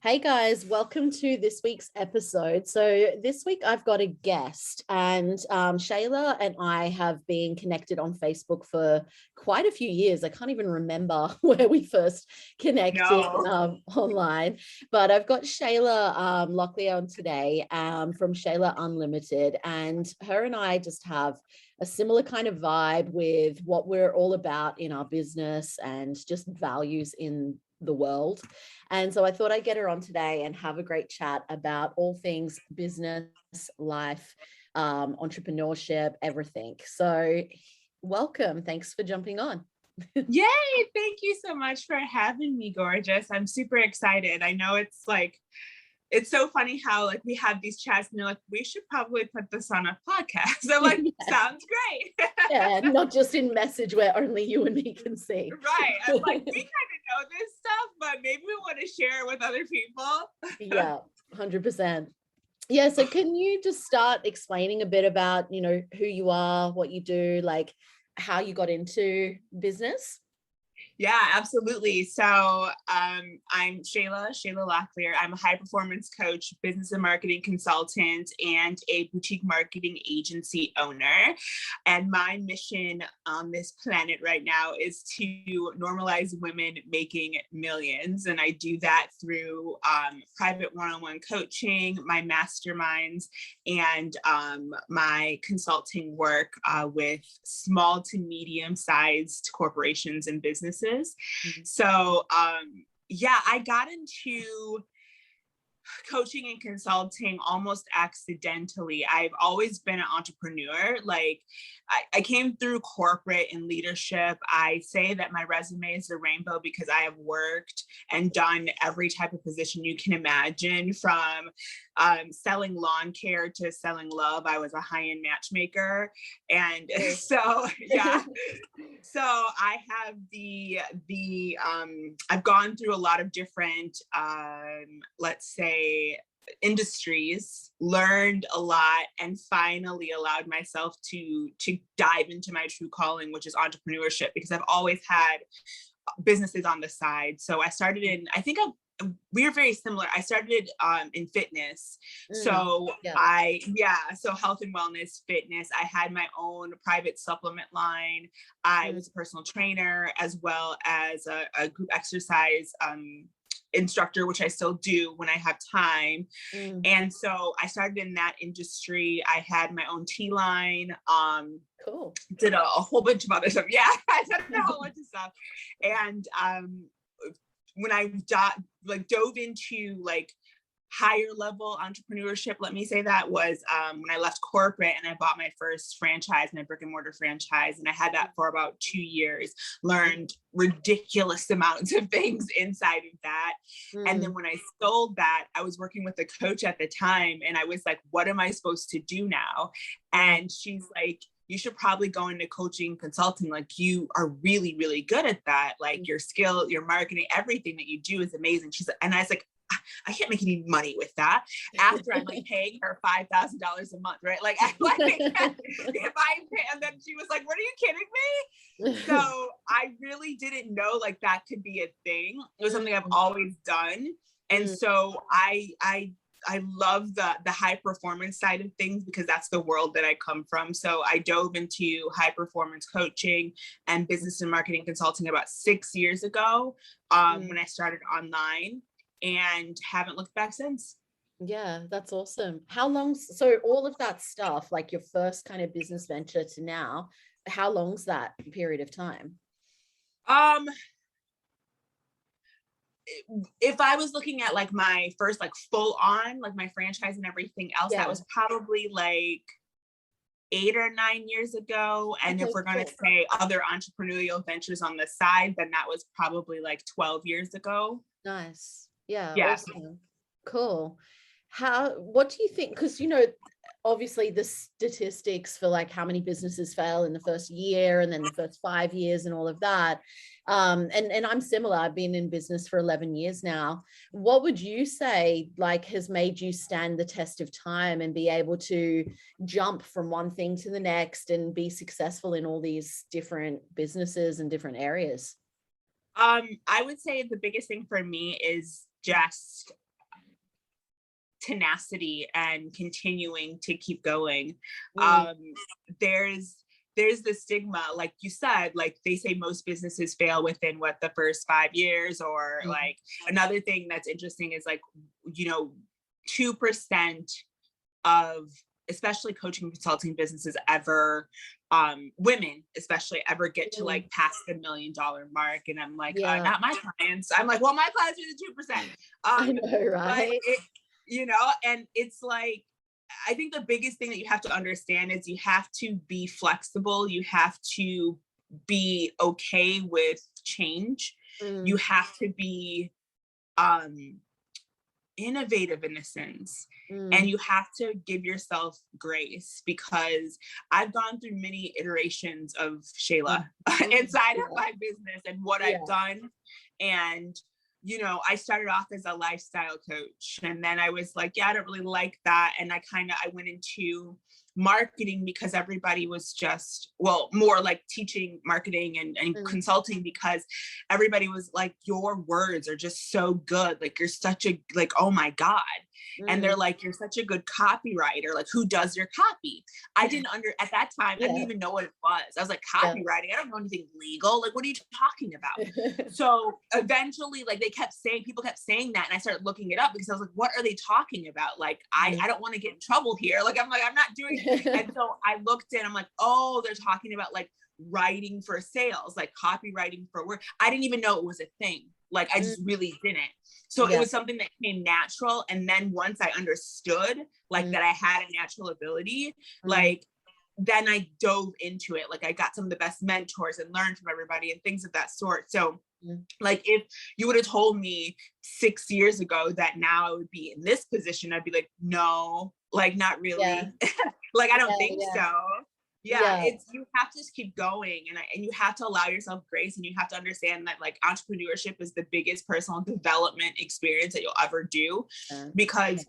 Hey guys, welcome to this week's episode. So this week I've got a guest, and Shayla and I have been connected on Facebook for quite a few years. I can't even remember where we first connected online, but I've got Shayla Locklear on today from Shayla Unlimited, and her and I just have a similar kind of vibe with what we're all about in our business and just values in the world. And so I thought I'd get her on today and have a great chat about all things business, life, entrepreneurship, everything. So welcome. Thanks for jumping on. Yay. Thank you so much for having me, gorgeous. I'm super excited. I know it's so funny how we have these chats and you're like, we should probably put this on a podcast. So sounds great. Yeah, not just in message where only you and me can see. Right. I'm like, we kind of know this stuff, but maybe we want to share it with other people. Yeah, 100%. Yeah. So can you just start explaining a bit about, who you are, what you do, how you got into business? Yeah, absolutely. So I'm Shayla Locklear. I'm a high performance coach, business and marketing consultant, and a boutique marketing agency owner. And my mission on this planet right now is to normalize women making millions. And I do that through private one-on-one coaching, my masterminds, and my consulting work with small to medium-sized corporations and businesses. So I got into coaching and consulting almost accidentally. I've always been an entrepreneur. I came through corporate and leadership. I say that my resume is a rainbow because I have worked and done every type of position you can imagine, from selling lawn care to selling love. I was a high-end matchmaker. And so, yeah. So I have I've gone through a lot of different, let's say, industries, learned a lot, and finally allowed myself to dive into my true calling, which is entrepreneurship, because I've always had businesses on the side. So I started we are very similar. I started in fitness. So so health and wellness, fitness. I had my own private supplement line. I was a personal trainer, as well as a group exercise instructor, which I still do when I have time. And so I started in that industry. I had my own tea line. Cool. Did a whole bunch of other stuff. Yeah, I did a whole bunch of stuff. And when I dove into higher level entrepreneurship, let me say that, was when I left corporate and I bought my first franchise, my brick and mortar franchise. And I had that for about 2 years, learned ridiculous amounts of things inside of that. And then when I sold that, I was working with a coach at the time, and I was like, what am I supposed to do now? And she's like, you should probably go into coaching, consulting. You are really, really good at that. Your skill, your marketing, everything that you do is amazing. She's like, and I was like, I can't make any money with that after I'm paying her $5,000 a month, right? If I pay, and then she was like, what, are you kidding me? So I really didn't know that could be a thing. It was something I've always done. And so I love the high performance side of things, because that's the world that I come from. So I dove into high performance coaching and business and marketing consulting about 6 years ago when I started online, and haven't looked back since. Yeah, that's awesome. How long? So all of that stuff, your first kind of business venture to now, how long's that period of time? If I was looking at my first full on my franchise and everything else, that was probably 8 or 9 years ago. And if we're going to say other entrepreneurial ventures on the side, then that was probably 12 years ago. Nice. Yeah. Awesome. Cool. What do you think? Because, obviously the statistics for how many businesses fail in the first year and then the first 5 years and all of that. And I'm similar. I've been in business for 11 years now. What would you say has made you stand the test of time and be able to jump from one thing to the next and be successful in all these different businesses and different areas? I would say the biggest thing for me is just tenacity and continuing to keep going. Mm. There's the stigma, like you said, like they say most businesses fail within the first 5 years, or like another thing that's interesting is like, 2% of especially coaching and consulting businesses ever, women especially, ever get to like past the $1 million mark. And I'm like, not my clients. I'm like, well, my clients are the 2%. I know, right? And it's like, I think the biggest thing that you have to understand is you have to be flexible. You have to be okay with change. You have to be innovative in a sense. And you have to give yourself grace, because I've gone through many iterations of Shayla inside of my business and what I've done. And I started off as a lifestyle coach, and then I was like, I don't really like that. And I went into marketing, because everybody was just, more like teaching marketing and consulting, because everybody was like, your words are just so good. Like, you're such a, like, oh my God. And they're like, you're such a good copywriter. Like, who does your copy? I didn't at that time, I didn't even know what it was. I was like, copywriting? I don't know anything legal. Like, what are you talking about? So eventually, like, people kept saying that. And I started looking it up, because I was like, what are they talking about? Like, I don't want to get in trouble here. Like, I'm not doing it. And so I looked in, I'm like, oh, they're talking about like writing for sales, like copywriting for work. I didn't even know it was a thing. Like, I just really didn't. So it was something that came natural. And then once I understood like that I had a natural ability, like, then I dove into it. Like, I got some of the best mentors and learned from everybody and things of that sort. So like, if you would have told me 6 years ago that now I would be in this position, I'd be like, no, like, not really. Like, I don't think so. It's, you have to just keep going, and you have to allow yourself grace, and you have to understand that like entrepreneurship is the biggest personal development experience that you'll ever do, because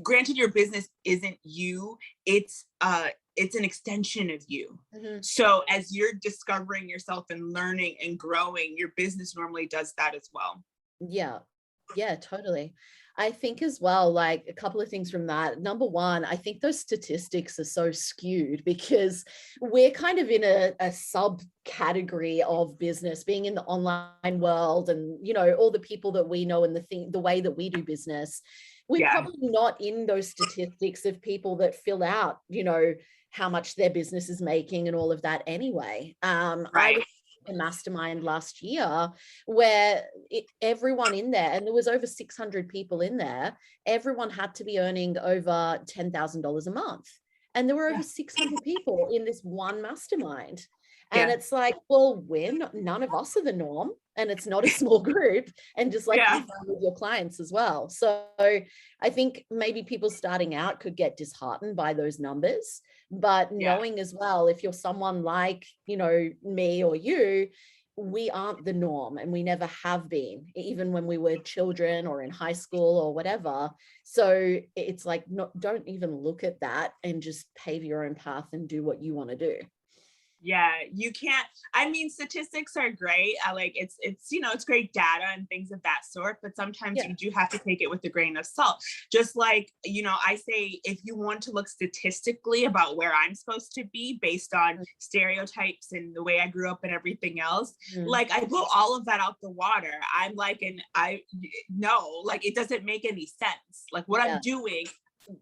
granted, your business isn't you, it's an extension of you. So as you're discovering yourself and learning and growing, your business normally does that as well. Yeah, totally. I think as well, like a couple of things from that. Number one, I think those statistics are so skewed, because we're kind of in a subcategory of business, being in the online world, and, all the people that we know and the way that we do business. We're probably not in those statistics of people that fill out, how much their business is making and all of that anyway. I was a mastermind last year where everyone in there, and there was over 600 people in there, everyone had to be earning over $10,000 a month. And there were over 600 people in this one mastermind. And it's like, well, none of us are the norm, and it's not a small group, and just like you found with your clients as well. So I think maybe people starting out could get disheartened by those numbers, but knowing as well, if you're someone like, me or you, we aren't the norm, and we never have been, even when we were children or in high school or whatever. So it's like, don't even look at that, and just pave your own path and do what you want to do. Yeah, you can't, I mean, statistics are great. It's, it's great data and things of that sort, but sometimes you do have to take it with a grain of salt. Just like, I say, if you want to look statistically about where I'm supposed to be based on stereotypes and the way I grew up and everything else, like, I blow all of that out the water. I'm like, like, it doesn't make any sense. Like, what I'm doing,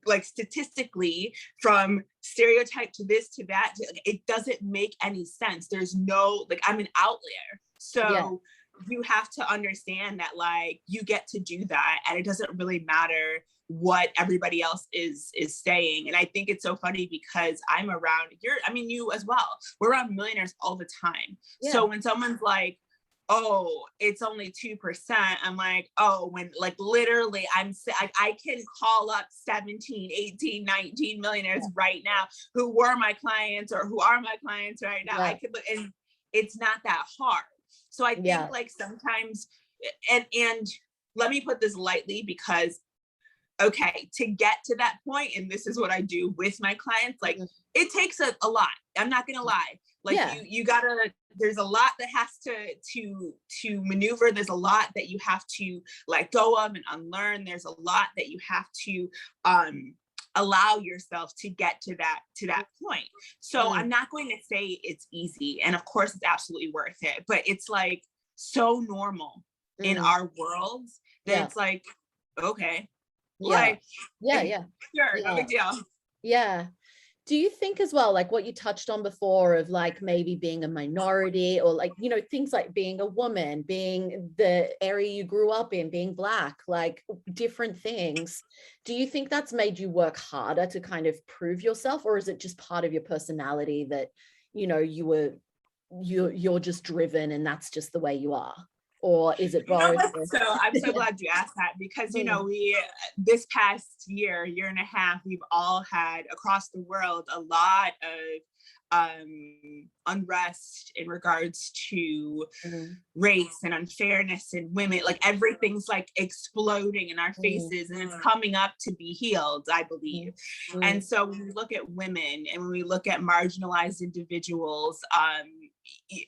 like, statistically, from stereotype to this to that, it doesn't make any sense. There's no, like, I'm an outlier. So you have to understand that, like, you get to do that, and it doesn't really matter what everybody else is saying. And I think it's so funny, because I'm around you as well. We're around millionaires all the time. So when someone's like, oh, it's only 2%. I'm like, oh, when, like, literally I can call up 17, 18, 19 millionaires right now who were my clients or who are my clients right now. I could look, and it's not that hard. So I think like sometimes, and let me put this lightly, because okay, to get to that point, and this is what I do with my clients, like, it takes a lot. I'm not going to lie. Like you gotta, there's a lot that has to maneuver. There's a lot that you have to let go of and unlearn. There's a lot that you have to allow yourself to get to that point. So I'm not going to say it's easy, and of course it's absolutely worth it, but it's like so normal in our worlds that it's like, okay, like sure, no big deal. Yeah. Do you think as well, like what you touched on before of like maybe being a minority, or like, you know, things like being a woman, being the area you grew up in, being Black, like different things. Do you think that's made you work harder to kind of prove yourself, or is it just part of your personality that, you know, you're just driven and that's just the way you are? Or is it both? So I'm so glad you asked that, because, you know, this past year and a half, we've all had across the world a lot of unrest in regards to race and unfairness and women. Like everything's like exploding in our faces, and it's coming up to be healed, I believe. And so when we look at women and when we look at marginalized individuals,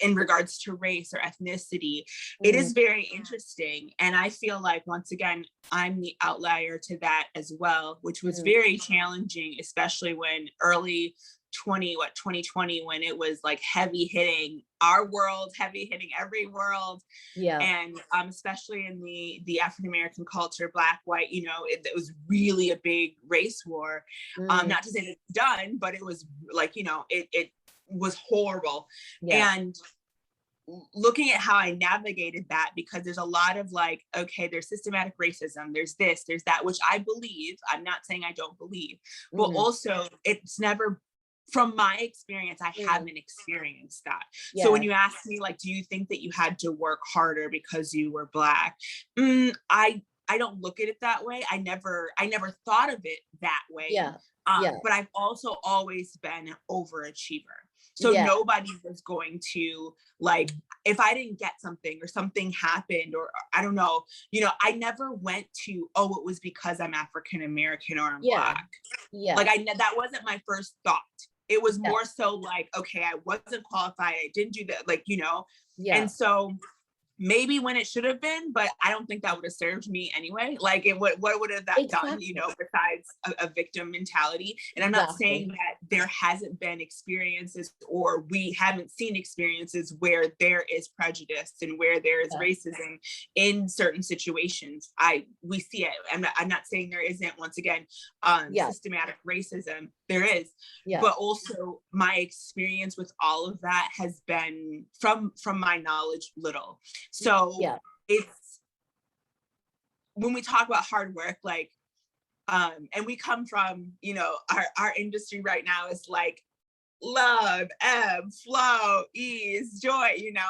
in regards to race or ethnicity, it is very interesting. And I feel like, once again, I'm the outlier to that as well, which was very challenging, especially when early 2020, when it was like heavy hitting our world, heavy hitting every world. And especially in the African-American culture, Black, white, you know, it was really a big race war. Not to say that it's done, but it was like, you know, it was horrible. And looking at how I navigated that, because there's a lot of like, okay, there's systematic racism, there's this, there's that, which I believe. I'm not saying I don't believe, but also it's never, from my experience, I haven't experienced that. So when you ask me, like, do you think that you had to work harder because you were Black? I don't look at it that way. I never thought of it that way. But I've also always been an overachiever. So nobody was going to, like, if I didn't get something or something happened, or I don't know, you know, I never went to, oh, it was because I'm African American or I'm Black. Like that wasn't my first thought. It was more so like, okay, I wasn't qualified. I didn't do that. Like, you know, and so maybe when it should have been, but I don't think that would have served me anyway. Like, what would have that done, you know, besides a victim mentality? And I'm not saying that there hasn't been experiences, or we haven't seen experiences where there is prejudice and where there is racism in certain situations. We see it. I'm not saying there isn't, once again, systematic racism. There is, but also my experience with all of that has been from my knowledge little. So it's, when we talk about hard work, like, and we come from, you know, our industry right now is like love, ebb, flow, ease, joy, you know,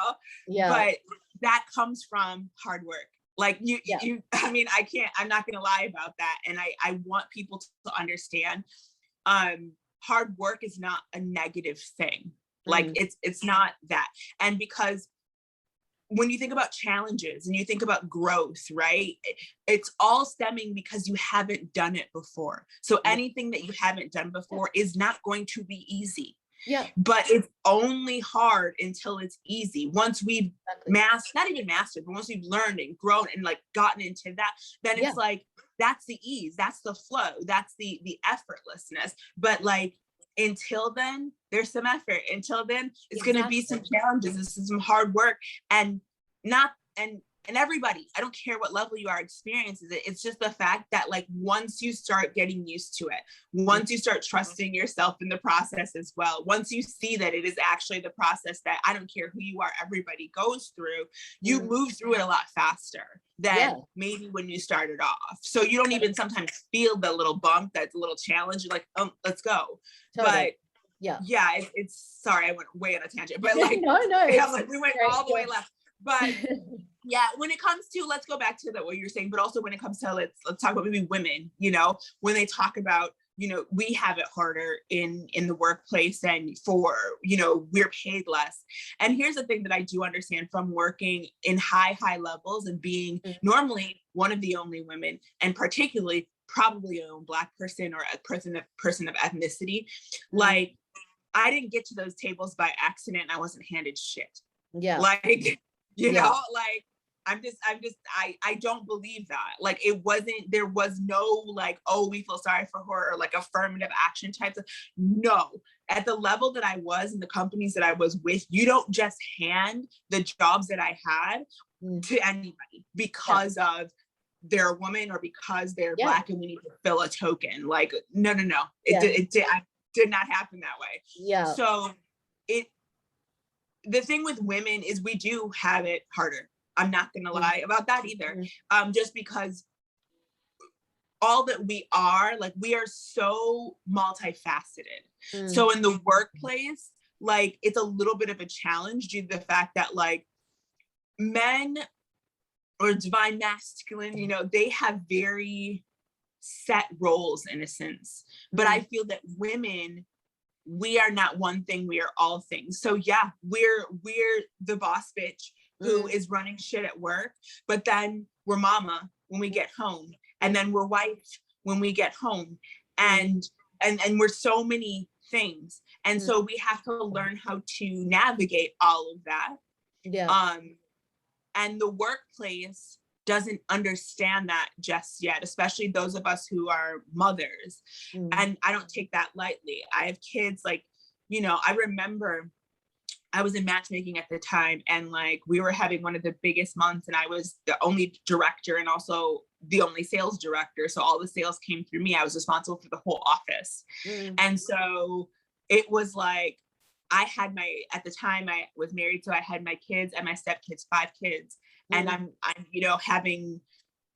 but that comes from hard work. Like you, I mean, I'm not going to lie about that. And I want people to understand, hard work is not a negative thing. Like it's not that. And because when you think about challenges and you think about growth, right? It's all stemming because you haven't done it before. So anything that you haven't done before is not going to be easy. But it's only hard until it's easy. Once we've not even mastered, but once we've learned and grown and like gotten into that, then it's like, that's the ease, that's the flow, that's the effortlessness. But like, until then, there's some effort. Until then, it's going to be some challenges. This is some hard work, and everybody, I don't care what level you are, experiences it. It's just the fact that, like, once you start getting used to it, once you start trusting yourself in the process as well, once you see that it is actually the process that, I don't care who you are, everybody goes through, you move through it a lot faster than maybe when you started off. So you don't even sometimes feel the little bump, that's a little challenge. You're like, oh, let's go. But it's sorry, I went way on a tangent, but like, no, like we went all the way left. But when it comes to, let's go back to what you're saying, but also when it comes to, let's talk about maybe women, you know, when they talk about, you know, we have it harder in the workplace, and for, you know, we're paid less. And here's the thing that I do understand from working in high levels and being normally one of the only women, and particularly probably a Black person or a person of ethnicity, like, I didn't get to those tables by accident. I wasn't handed shit. Yeah. Like, you know, like, I don't believe that. Like, there was no like, oh, we feel sorry for her, or like affirmative action types of, no. At the level that I was in the companies that I was with, you don't just hand the jobs that I had to anybody because of they're a woman or because they're Black and we need to fill a token. Like, no. It did not happen that way. Yeah. So the thing with women is we do have it harder. I'm not gonna lie about that either. Just because all that we are, like, we are so multifaceted. So in the workplace, like, it's a little bit of a challenge due to the fact that like men or divine masculine, you know, they have very set roles in a sense. But I feel that women, we are not one thing, we are all things. So yeah, we're the boss bitch who is running shit at work, but then we're mama when we get home, and then we're wife when we get home, and we're so many things. And so we have to learn how to navigate all of that. And the workplace doesn't understand that just yet, especially those of us who are mothers. And I don't take that lightly. I have kids, like, you know, I remember I was in matchmaking at the time, and like we were having one of the biggest months, and I was the only director and also the only sales director. So all the sales came through me. I was responsible for the whole office. And so it was like, at the time I was married, so I had my kids and my stepkids, 5 kids. And I'm, you know, having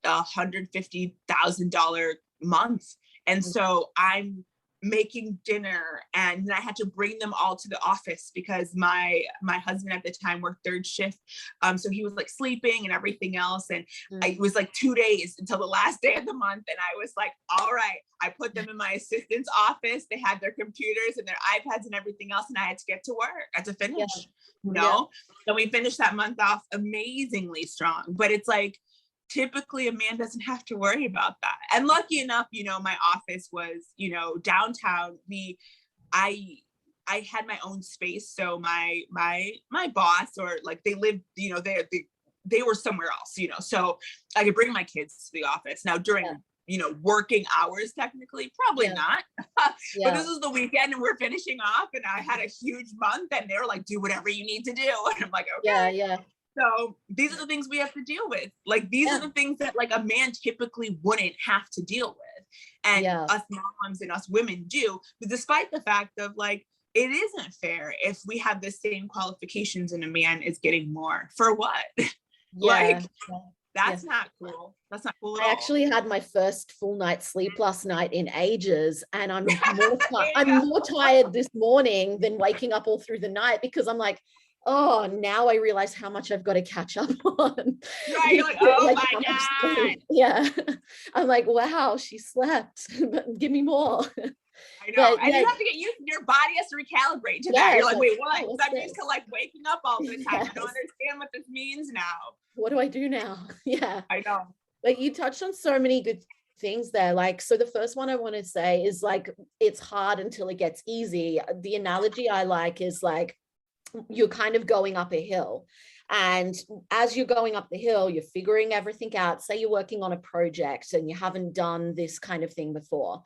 $150,000 month. And so I'm making dinner, and I had to bring them all to the office because my husband at the time worked 3rd shift. So he was like sleeping and everything else. And it was like 2 days until the last day of the month. And I was like, all right, I put them in my assistant's office. They had their computers and their iPads and everything else. And I had to get to work. I had to finish, you know? And we finished that month off amazingly strong. But it's like, typically a man doesn't have to worry about that. And lucky enough, you know, my office was, you know, downtown. I had my own space. So my boss, or like they lived, you know, they were somewhere else, you know, so I could bring my kids to the office. Now during, you know, working hours, technically, probably not. But this was the weekend and we're finishing off, and I had a huge month, and they were like, do whatever you need to do. And I'm like, okay. So these are the things we have to deal with. Like, these are the things that like a man typically wouldn't have to deal with. And us moms and us women do. But despite the fact of like, it isn't fair if we have the same qualifications and a man is getting more. For what? Like, that's not cool. That's not cool at all. I actually had my first full night's sleep last night in ages, and I'm more tired this morning than waking up all through the night, because I'm like, oh, now I realize how much I've got to catch up on. Right, you're like, oh like, my God. Yeah. I'm like, wow, she slept, but give me more. I know. And you have to get used, your body has to recalibrate to that. You're like, wait, what? I'm used to like waking up all the time. I don't understand what this means now. What do I do now? Yeah. I know. Like, you touched on so many good things there. Like, so the first one I want to say is like, it's hard until it gets easy. The analogy I like is like, you're kind of going up a hill, and as you're going up the hill, you're figuring everything out. Say you're working on a project and you haven't done this kind of thing before,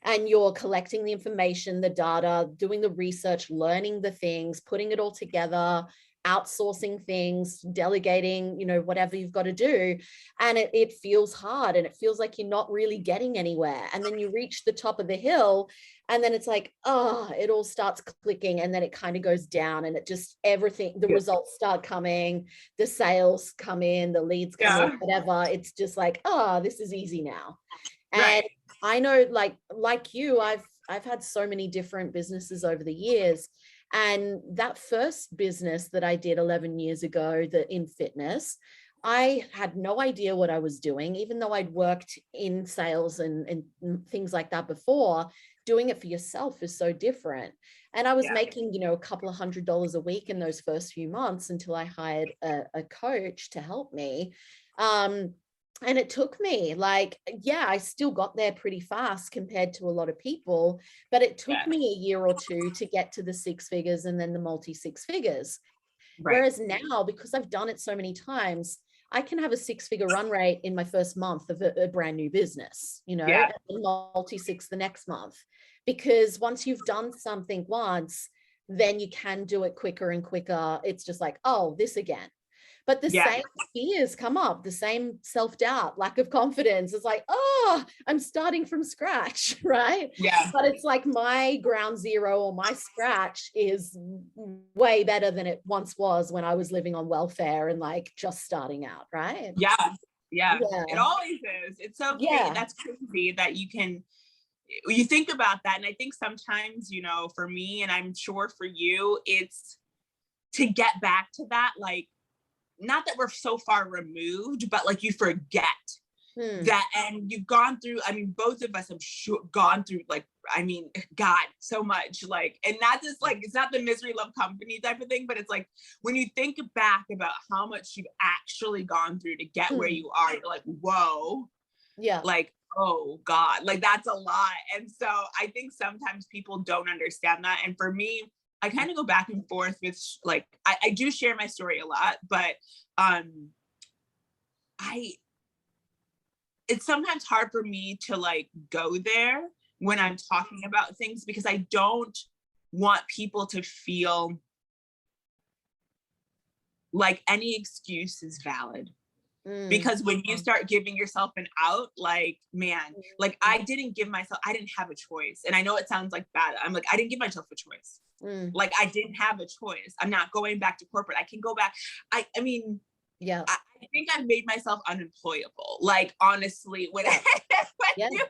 and you're collecting the information, the data, doing the research, learning the things, putting it all together, outsourcing things, delegating, you know, whatever you've got to do. And it feels hard, and it feels like you're not really getting anywhere. And then you reach the top of the hill, and then it's like, oh, it all starts clicking, and then it kind of goes down, and it just, everything, the results start coming, the sales come in, the leads come in, whatever. It's just like, oh, this is easy now. And I know, like you, I've had so many different businesses over the years. And that first business that I did 11 years ago, in fitness, I had no idea what I was doing, even though I'd worked in sales and things like that before. Doing it for yourself is so different. And I was making, you know, a couple of $100 a week in those first few months until I hired a coach to help me. And it took me like, yeah, I still got there pretty fast compared to a lot of people, but it took me a year or two to get to the six figures and then the multi six figures. Right. Whereas now, because I've done it so many times, I can have a six-figure run rate in my first month of a brand new business, you know, Yeah. and multi-six the next month. Because once you've done something once, then you can do it quicker and quicker. It's just like, oh, this again. But the Yeah. same fears come up, the same self-doubt, lack of confidence. It's like, oh, I'm starting from scratch, right? Yeah. But it's like my ground zero or my scratch is way better than it once was when I was living on welfare and like just starting out, right? Yeah. Yeah. Yeah. It always is. It's so crazy. Yeah. That's crazy that you think about that. And I think sometimes, you know, for me, and I'm sure for you, it's to get back to that, like, not that we're so far removed, but like you forget that, and you've gone through, I mean, both of us have gone through, like, I mean, God, so much, like, and not just like, it's not the misery love company type of thing, but it's like, when you think back about how much you've actually gone through to get where you are, you're like, whoa, Yeah. like, oh God, like that's a lot. And so I think sometimes people don't understand that. And for me, I kind of go back and forth with, like, I do share my story a lot, but I it's sometimes hard for me to like go there when I'm talking about things, because I don't want people to feel like any excuse is valid. Because when you start giving yourself an out, like, man, like I didn't have a choice. And I know it sounds like bad. I'm like, I didn't give myself a choice. Like I didn't have a choice. I'm not going back to corporate. I can go back. I mean, Yeah. I think I've made myself unemployable. Like, honestly, when, when you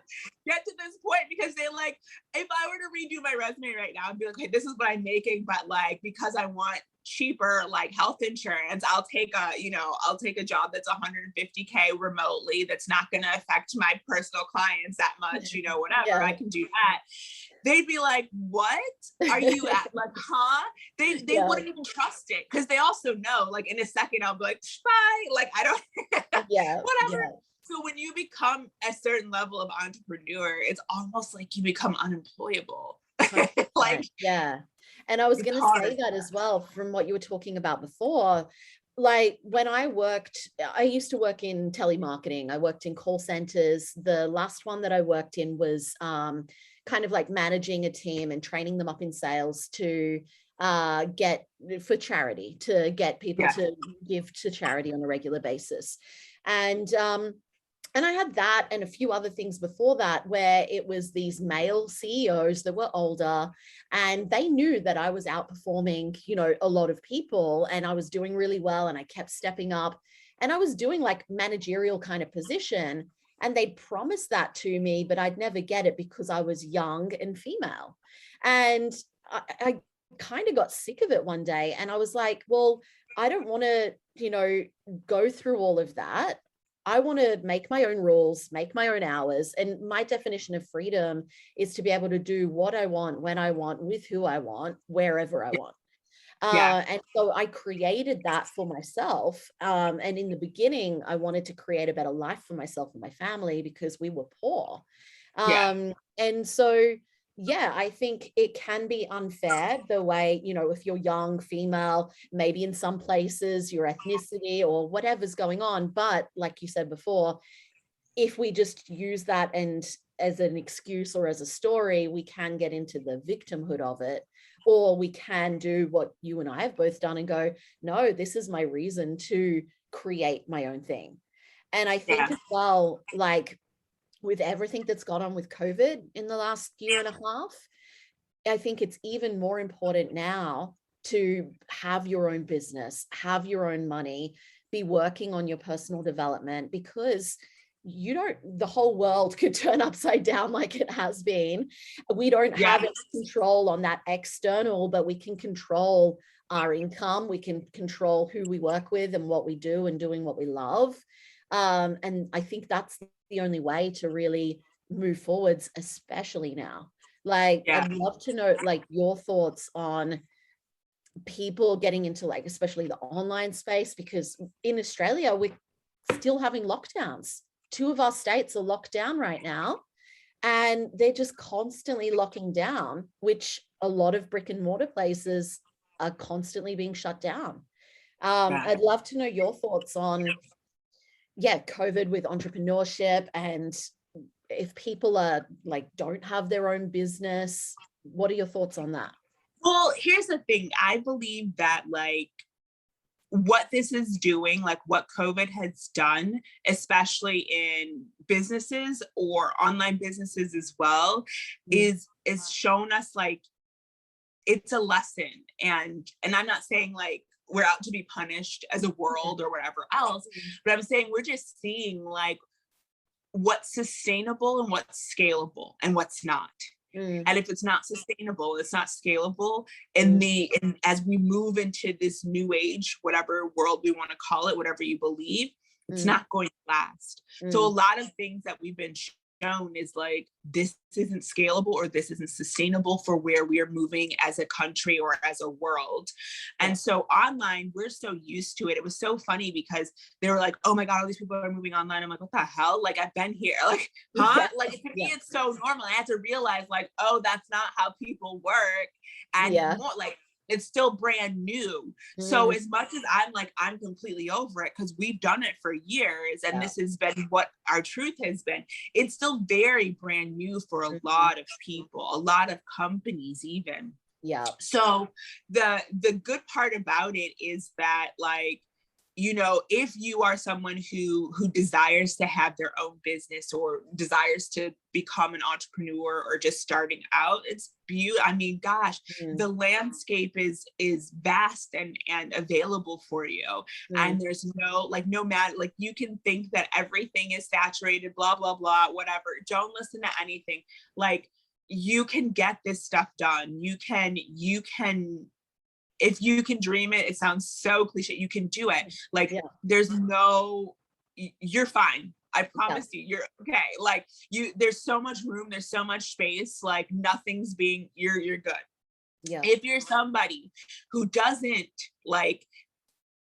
get to this point, because they're like, if I were to redo my resume right now and be like, okay, this is what I'm making, but like, because I want cheaper, like, health insurance, I'll take a job that's 150K remotely. That's not going to affect my personal clients that much, whatever. I can do that. They'd be like, what are you at? Like, huh? They wouldn't even trust it, because they also know, like, in a second, I'll be like, bye. Like, I don't, whatever. Yeah. So when you become a certain level of entrepreneur, it's almost like you become unemployable. Like, yeah. And I was going to say that as well, from what you were talking about before. Like when I used to work in telemarketing. I worked in call centers. The last one that I worked in was kind of like managing a team and training them up in sales to get for charity, to get people to give to charity on a regular basis. And I had that and a few other things before that, where it was these male CEOs that were older, and they knew that I was outperforming, a lot of people, and I was doing really well, and I kept stepping up, and I was doing like managerial kind of position, and they'd promise that to me, but I'd never get it because I was young and female. And I kind of got sick of it one day, and I was like, well, I don't want to, go through all of that. I want to make my own rules, make my own hours. And my definition of freedom is to be able to do what I want, when I want, with who I want, wherever I want. And so I created that for myself. And in the beginning, I wanted to create a better life for myself and my family because we were poor. And so, I think it can be unfair the way, if you're young, female, maybe in some places, your ethnicity or whatever's going on. But like you said before, if we just use that and as an excuse or as a story, we can get into the victimhood of it. Or we can do what you and I have both done and go, no, this is my reason to create my own thing. And I think as well, like with everything that's gone on with COVID in the last year and a half, I think it's even more important now to have your own business, have your own money, be working on your personal development, because the whole world could turn upside down like it has been. We don't have any control on that external, but we can control our income. We can control who we work with and what we do and doing what we love. And I think that's the only way to really move forwards, especially now. Like, I'd love to know like your thoughts on people getting into like, especially the online space, because in Australia, still having lockdowns. 2 of our states are locked down right now, and they're just constantly locking down, which a lot of brick and mortar places are constantly being shut down. I'd love to know your thoughts on, COVID with entrepreneurship, and if people are like, don't have their own business, what are your thoughts on that? Well, here's the thing. I believe that like what this is doing, like what COVID has done, especially in businesses or online businesses as well, is shown us like it's a lesson. And I'm not saying like we're out to be punished as a world or whatever else, but I'm saying we're just seeing like what's sustainable and what's scalable and what's not. And if it's not sustainable, it's not scalable. And as we move into this new age, whatever world we want to call it, whatever you believe, it's not going to last. So a lot of things that we've been shown is like, this isn't scalable or this isn't sustainable for where we are moving as a country or as a world. And so online, we're so used to it. It was so funny because they were like, oh my God, all these people are moving online. I'm like, what the hell? Like, I've been here. Like, huh? Like, to me, it's so normal. I had to realize like, oh, that's not how people work. And more like, it's still brand new. So as much as I'm completely over it because we've done it for years and this has been what our truth has been, it's still very brand new for a lot of people, a lot of companies even. Yeah. So the good part about it is that like, you know, if you are someone who desires to have their own business or desires to become an entrepreneur or just starting out, it's beautiful. I mean, gosh, the landscape is vast and available for you. And there's no matter, like you can think that everything is saturated, blah, blah, blah, whatever. Don't listen to anything. Like you can get this stuff done. You can if you can dream it, it sounds so cliche, you can do it. Like there's no, you're fine. I promise you, you're okay. Like there's so much room, there's so much space, like nothing's being, you're good. Yeah. If you're somebody who doesn't like,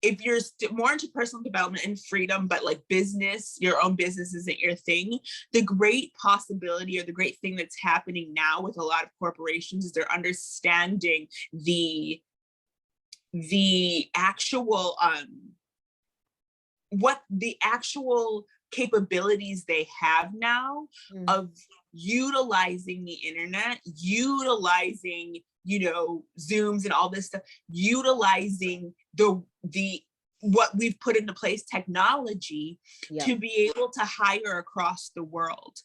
if you're more into personal development and freedom, but like business, your own business isn't your thing, the great possibility or the great thing that's happening now with a lot of corporations is they're understanding the actual what the actual capabilities they have now of utilizing the internet, utilizing, you know, Zooms and all this stuff, utilizing the what we've put into place, technology, to be able to hire across the world.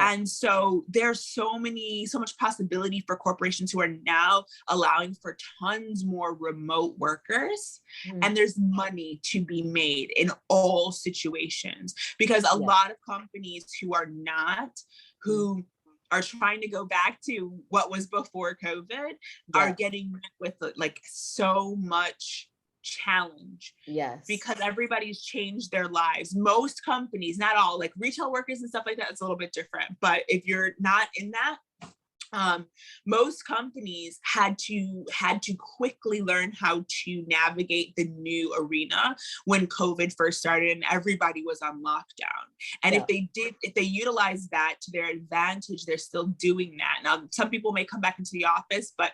And so there's so much possibility for corporations who are now allowing for tons more remote workers. And there's money to be made in all situations because a lot of companies who are trying to go back to what was before COVID are getting with like so much challenge because everybody's changed their lives. Most companies, not all, like retail workers and stuff like that, it's a little bit different, but if you're not in that, most companies had to quickly learn how to navigate the new arena when COVID first started and everybody was on lockdown. And if they utilize that to their advantage, they're still doing that. Now, some people may come back into the office, but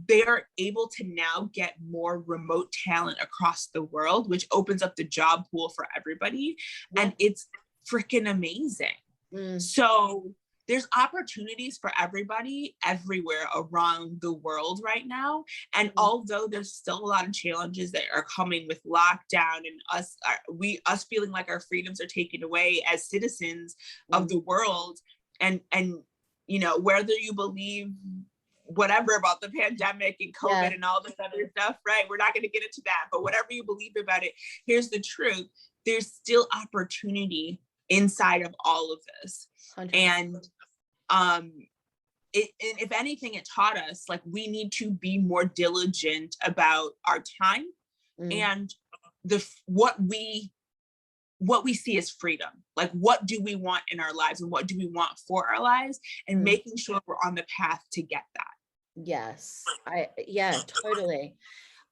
they are able to now get more remote talent across the world, which opens up the job pool for everybody. And it's freaking amazing. So there's opportunities for everybody everywhere around the world right now. And although there's still a lot of challenges that are coming with lockdown and us feeling like our freedoms are taken away as citizens of the world, and you know, whether you believe whatever about the pandemic and COVID and all this other stuff, right? We're not going to get into that, but whatever you believe about it, here's the truth. There's still opportunity inside of all of this. 100%. And if anything, it taught us like we need to be more diligent about our time and what we see as freedom. Like, what do we want in our lives and what do we want for our lives, and making sure we're on the path to get that. Yes, totally.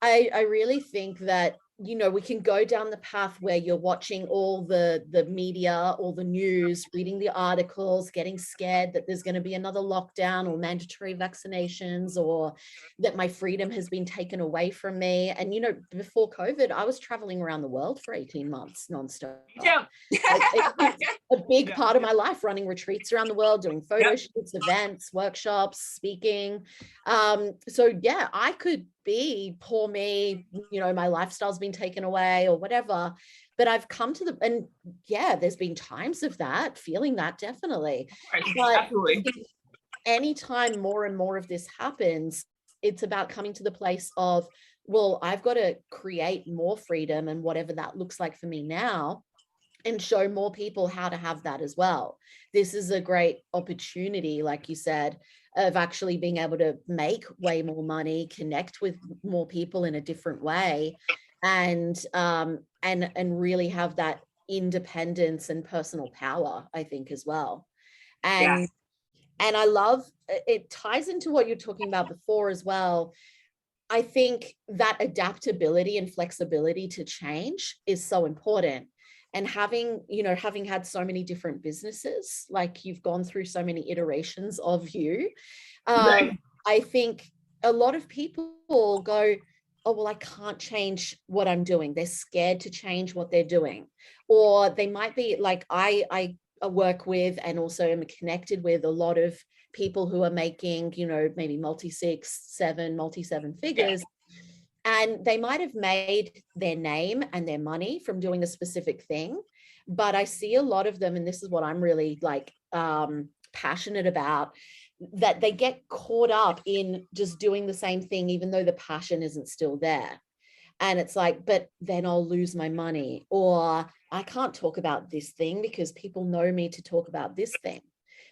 I really think that you know, we can go down the path where you're watching all the media, all the news, reading the articles, getting scared that there's going to be another lockdown or mandatory vaccinations, or that my freedom has been taken away from me. And, you know, before COVID, I was traveling around the world for 18 months nonstop. Yeah. Like, it's a big part of my life, running retreats around the world, doing photo shoots, events, workshops, speaking. So yeah, I could be poor me, you know, my lifestyle's been taken away or whatever, but I've come to and yeah, there's been times of that, feeling that, definitely. But absolutely. anytime more and more of this happens, it's about coming to the place of, well, I've got to create more freedom, and whatever that looks like for me now, and show more people how to have that as well. This is a great opportunity, like you said, of actually being able to make way more money, connect with more people in a different way, and really have that independence and personal power, I think, as well. And I love, it ties into what you're talking about before as well. I think that adaptability and flexibility to change is so important. And having, you know, having had so many different businesses, like you've gone through so many iterations of you, I think a lot of people go, oh, well, I can't change what I'm doing. They're scared to change what they're doing. Or they might be like, I work with and also am connected with a lot of people who are making, you know, maybe multi-seven figures. And they might have made their name and their money from doing a specific thing. But I see a lot of them, and this is what I'm really like passionate about, that they get caught up in just doing the same thing, even though the passion isn't still there. And it's like, but then I'll lose my money, or I can't talk about this thing because people know me to talk about this thing.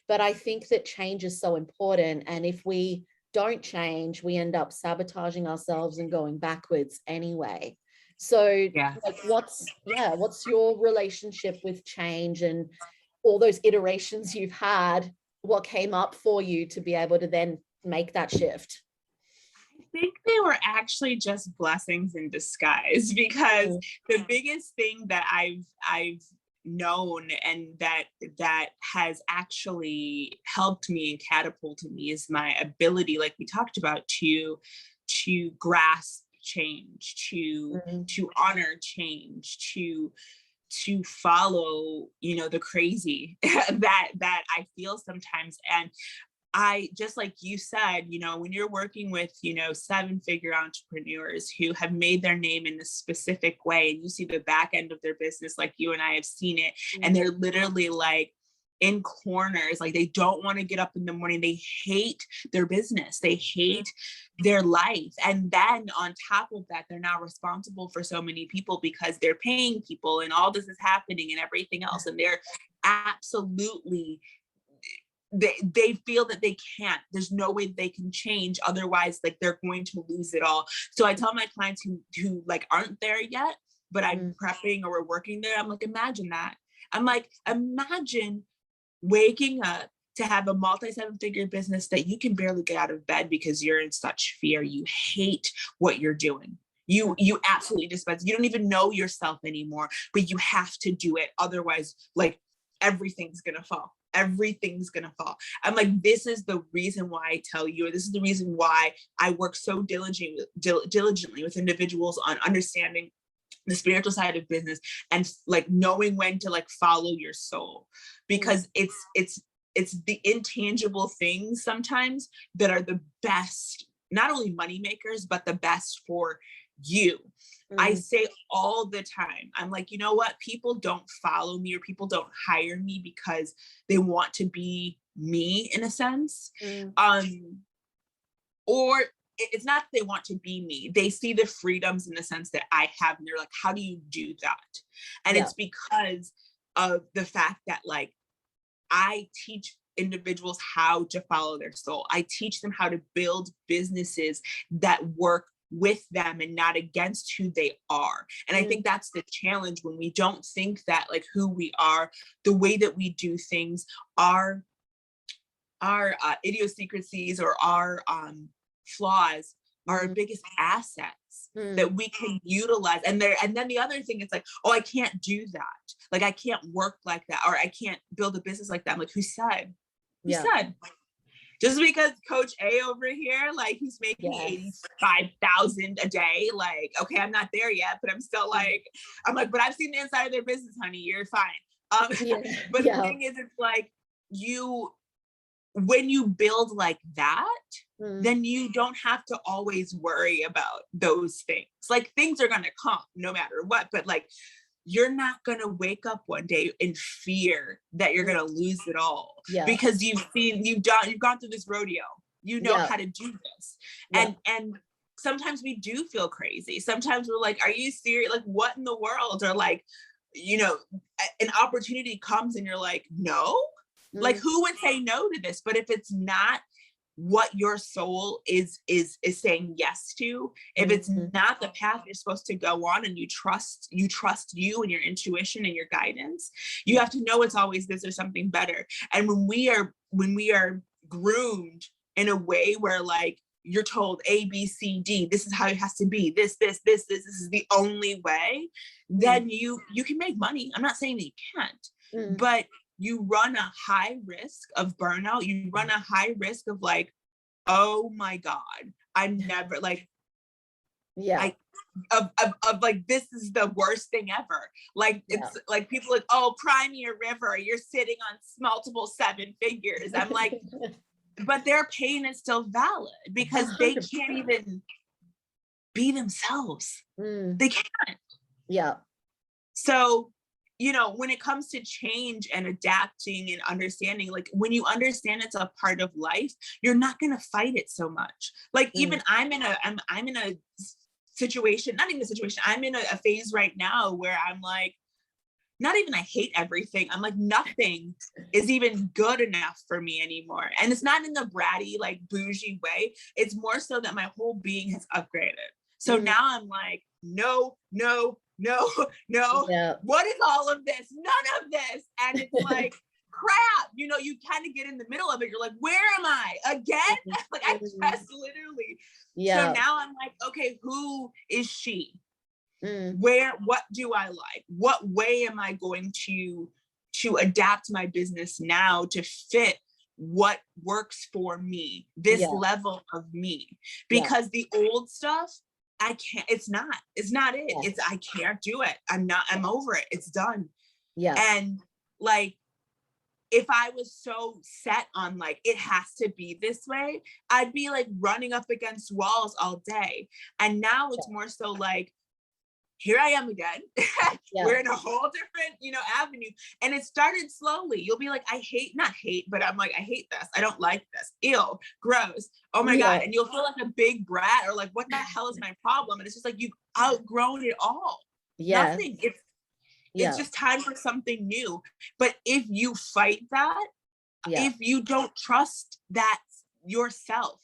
But I think that change is so important. And if we don't change, we end up sabotaging ourselves and going backwards anyway. So like, what's your relationship with change and all those iterations you've had? What came up for you to be able to then make that shift? I think they were actually just blessings in disguise, because the biggest thing that I've known, and that has actually helped me and catapulted me, is my ability, like we talked about, to grasp change, to honor change, to follow, you know, the crazy that I feel sometimes. And I, just like you said, you know, when you're working with, you know, 7-figure entrepreneurs who have made their name in a specific way, and you see the back end of their business, like you and I have seen it, and they're literally like in corners, like they don't want to get up in the morning. They hate their business. They hate their life. And then on top of that, they're now responsible for so many people because they're paying people and all this is happening and everything else. And they're absolutely, they feel that they can't, there's no way they can change, otherwise like they're going to lose it all. So I tell my clients who like aren't there yet, but I'm prepping or we're working there, I'm like, imagine that. I'm like, imagine waking up to have a multi-7-figure business that you can barely get out of bed because you're in such fear. You hate what you're doing. You absolutely despise. You don't even know yourself anymore, but you have to do it. Otherwise, like everything's gonna fall. Everything's gonna fall. I'm like, this is the reason why I tell you, or this is the reason why I work so diligently with individuals on understanding the spiritual side of business and like knowing when to like follow your soul, because it's the intangible things sometimes that are the best, not only money makers, but the best for you. I say all the time, I'm like, you know what? People don't follow me or people don't hire me because they want to be me in a sense. Or it's not that they want to be me. They see the freedoms in the sense that I have, and they're like, how do you do that? And it's because of the fact that like, I teach individuals how to follow their soul. I teach them how to build businesses that work with them and not against who they are. And I think that's the challenge, when we don't think that like who we are, the way that we do things, our idiosyncrasies or our flaws, are our biggest assets Mm. that we can utilize. And then the other thing is like, oh, I can't do that. Like, I can't work like that, or I can't build a business like that. I'm like, who said? Who said? Just because Coach A over here, like, he's making 85,000 a day, like, okay, I'm not there yet, but I'm still like, I'm like, but I've seen the inside of their business, honey. You're fine. But the thing is, it's like, when you build like that, then you don't have to always worry about those things. Like, things are gonna come no matter what, but like, you're not gonna wake up one day in fear that you're gonna lose it all, because you've gone through this rodeo. You know how to do this, and sometimes we do feel crazy. Sometimes we're like, "Are you serious? Like, what in the world?" Or like, an opportunity comes and you're like, "No." Like, who would say no to this? But if it's not what your soul is saying yes to, if it's not the path you're supposed to go on, and you trust you and your intuition and your guidance, you have to know it's always this or something better. And when we are groomed in a way where, like, you're told A, B, C, D, this is how it has to be, this is the only way, then you can make money. I'm not saying that you can't, but you run a high risk of burnout. You run a high risk of like, oh my God, I'm never like, of like, this is the worst thing ever. Like, it's like, people like, oh, cry me a river, you're sitting on multiple 7 figures. I'm like, but their pain is still valid, because they can't even be themselves. They can't. So, when it comes to change and adapting and understanding, like, when you understand it's a part of life, you're not going to fight it so much. Like, even I'm in a situation, not even a situation, I'm in a phase right now where I'm like, not even I hate everything. I'm like, nothing is even good enough for me anymore. And it's not in the bratty, like, bougie way. It's more so that my whole being has upgraded. So now I'm like, no. What is all of this? None of this. And it's like, crap. You kind of get in the middle of it. You're like, where am I again? Like, I just literally. So now I'm like, okay, who is she? What do I like? What way am I going to adapt my business now to fit what works for me, this level of me? Because the old stuff, I can't, it's not it. I can't do it. I'm over it. It's done. And like, if I was so set on like, it has to be this way, I'd be like running up against walls all day. And now it's more so like, here I am again. We're in a whole different, avenue. And it started slowly. You'll be like, not hate, but I'm like, I hate this. I don't like this. Ew, gross. Oh my God. And you'll feel like a big brat, or like, what the hell is my problem? And it's just like, you've outgrown it all. Nothing. It's just time for something new. But if you fight that, if you don't trust that yourself,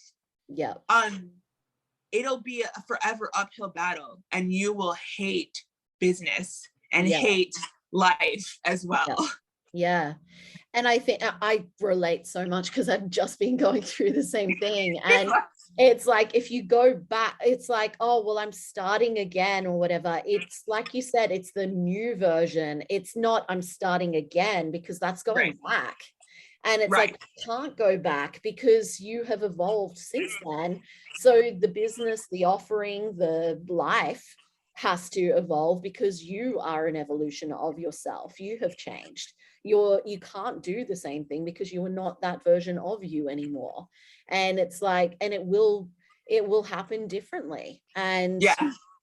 it'll be a forever uphill battle, and you will hate business and hate life as well. And I think I relate so much, because I've just been going through the same thing. And it's like, if you go back, it's like, oh, well, I'm starting again or whatever. It's like you said, it's the new version. It's not, I'm starting again, because that's going back. And it's like, you can't go back, because you have evolved since then. So the business, the offering, the life has to evolve, because you are an evolution of yourself. You have changed. You can't do the same thing, because you are not that version of you anymore. And it's like, and it will happen differently. And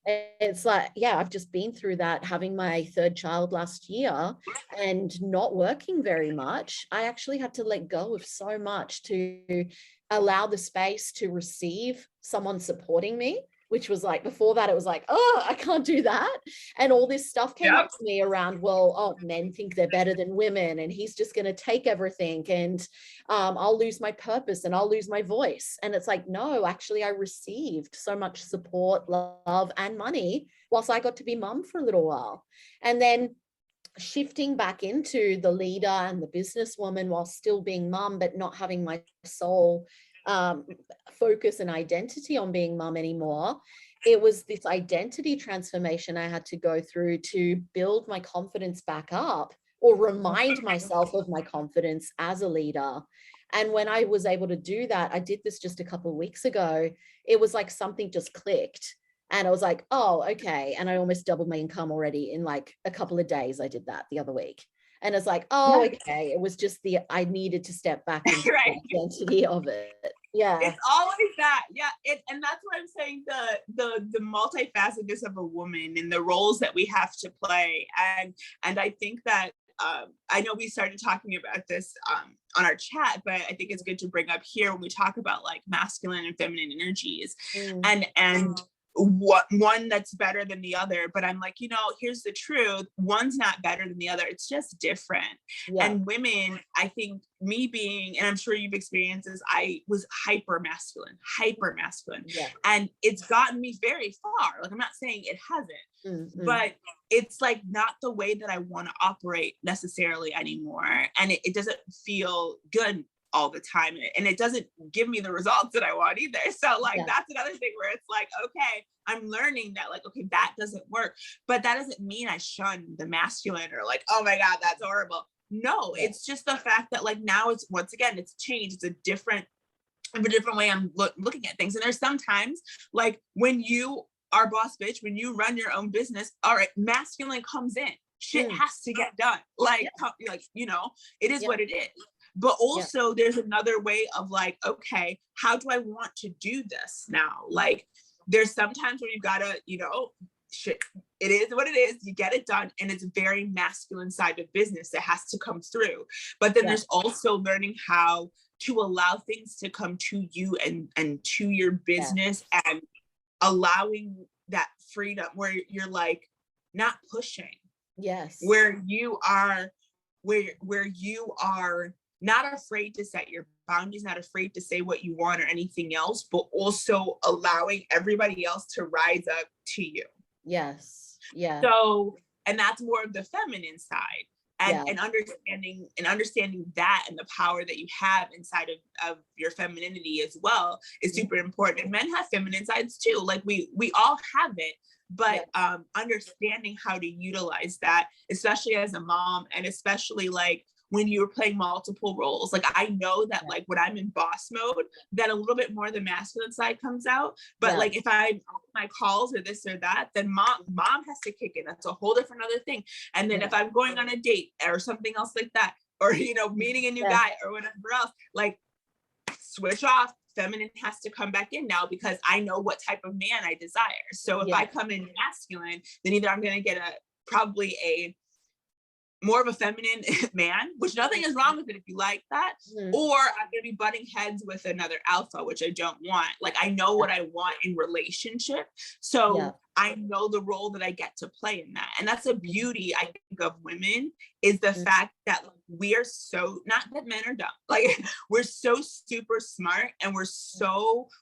it's like, I've just been through that, having my 3rd child last year and not working very much. I actually had to let go of so much to allow the space to receive someone supporting me, which was like, before that, it was like, oh, I can't do that. And all this stuff came up to me around, well, oh, men think they're better than women, and he's just going to take everything, and I'll lose my purpose and I'll lose my voice. And it's like, no, actually, I received so much support, love, and money whilst I got to be mum for a little while. And then shifting back into the leader and the businesswoman while still being mum, but not having my soul focus and identity on being mum anymore. It was this identity transformation I had to go through to build my confidence back up, or remind myself of my confidence as a leader. And when I was able to do that, I did this just a couple of weeks ago, it was like something just clicked. And I was like, oh, okay. And I almost doubled my income already in like a couple of days. I did that the other week. And it's like, oh, okay. It was just I needed to step back into right. the identity of it. Yeah. It's always that. Yeah. And that's what I'm saying, the multifacetedness of a woman and the roles that we have to play. And I think that I know we started talking about this on our chat, but I think it's good to bring up here when we talk about like masculine and feminine energies, and what one that's better than the other. But I'm like, here's the truth. One's not better than the other. It's just different. Yeah. And women, I think me being, and I'm sure you've experienced this, I was hyper masculine. Yeah. And it's gotten me very far. Like, I'm not saying it hasn't, but it's like not the way that I want to operate necessarily anymore. And it doesn't feel good all the time, and it doesn't give me the results that I want either. So like, that's another thing where it's like, okay, I'm learning that like, okay, that doesn't work, but that doesn't mean I shun the masculine or like, oh my God, that's horrible. No, it's just the fact that like now it's, once again, it's changed. It's a different way I'm looking at things. And there's sometimes like when you are boss bitch, when you run your own business, all right, masculine comes in, shit has to get done. Like, it is what it is. But also there's another way of like, okay, how do I want to do this now? Like, there's sometimes where you gotta, shit, it is what it is. You get it done. And it's a very masculine side of business that has to come through. But then there's also learning how to allow things to come to you and to your business, and allowing that freedom where you're like not pushing. Yes. Where you are not afraid to set your boundaries, not afraid to say what you want or anything else, but also allowing everybody else to rise up to you. Yes. Yeah. So, and that's more of the feminine side. And understanding that and the power that you have inside of your femininity as well is super important. And men have feminine sides too. Like we all have it, but understanding how to utilize that, especially as a mom, and especially like when you're playing multiple roles. Like I know that like when I'm in boss mode, that a little bit more of the masculine side comes out. But like if I my calls or this or that, then mom has to kick in. That's a whole different other thing. And then if I'm going on a date or something else like that, or meeting a new guy or whatever else, like switch off. Feminine has to come back in now, because I know what type of man I desire. So if I come in masculine, then either I'm going to get probably a more of a feminine man, which nothing is wrong with it if you like that, or I'm going to be butting heads with another alpha, which I don't want. Like I know what I want in relationship. So I know the role that I get to play in that. And that's a beauty, I think, of women, is the fact that we are so, not that men are dumb, like we're so super smart, and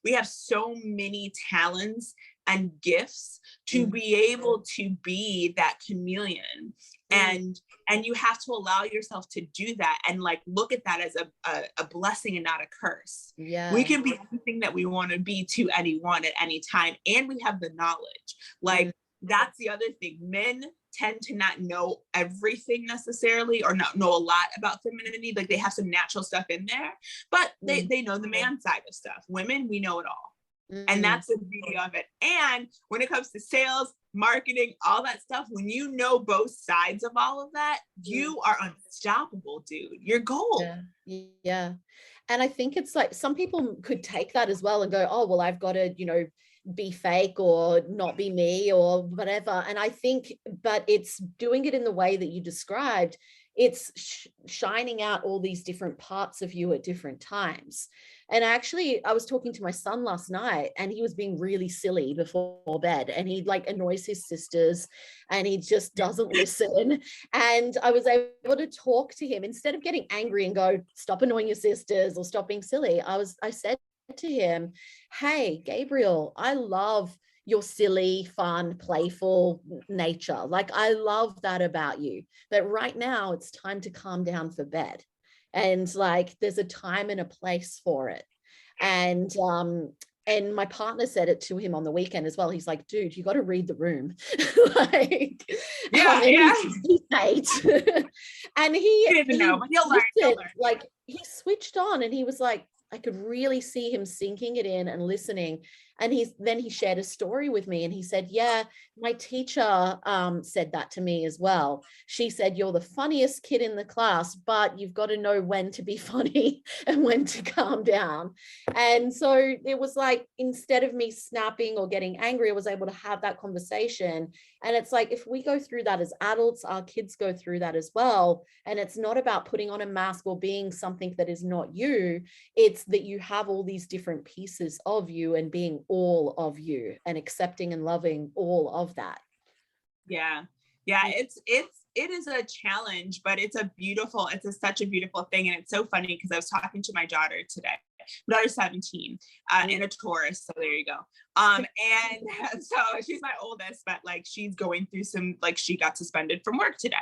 we have so many talents and gifts to be able to be that chameleon. And you have to allow yourself to do that and like look at that as a blessing and not a curse. Yeah, we can be anything that we want to be to anyone at any time, and we have the knowledge. Like that's the other thing. Men tend to not know everything necessarily, or not know a lot about femininity. Like they have some natural stuff in there, but they know the man side of stuff. Women, we know it all. And that's the beauty of it. And when it comes to sales, marketing, all that stuff, when you know both sides of all of that, you are unstoppable, dude. You're gold. Yeah. And I think it's like some people could take that as well and go, oh, well, I've got to, be fake or not be me or whatever. And I think, but it's doing it in the way that you described. It's shining out all these different parts of you at different times. And actually, I was talking to my son last night, and he was being really silly before bed, and he like annoys his sisters, and he just doesn't listen. And I was able to talk to him instead of getting angry and go, stop annoying your sisters or stop being silly. I said to him, hey, Gabriel, I love your silly, fun, playful nature. Like, I love that about you. But right now it's time to calm down for bed. And like, there's a time and a place for it. And my partner said it to him on the weekend as well. He's like, dude, you got to read the room. Like, yeah. he's 8. And he didn't know, but he'll learn. Like, he switched on and he was like, I could really see him sinking it in and listening. And then he shared a story with me and he said, yeah, my teacher said that to me as well. She said, you're the funniest kid in the class, but you've got to know when to be funny and when to calm down. And so it was like, instead of me snapping or getting angry, I was able to have that conversation. And it's like, if we go through that as adults, our kids go through that as well. And it's not about putting on a mask or being something that is not you. It's that you have all these different pieces of you and being all of you and accepting and loving all of that. Yeah. It is a challenge, but it's such a beautiful thing. And it's so funny because I was talking to my daughter today. My daughter's 17 and a Taurus. So there you go. And so she's my oldest, but like she's going through some, like she got suspended from work today.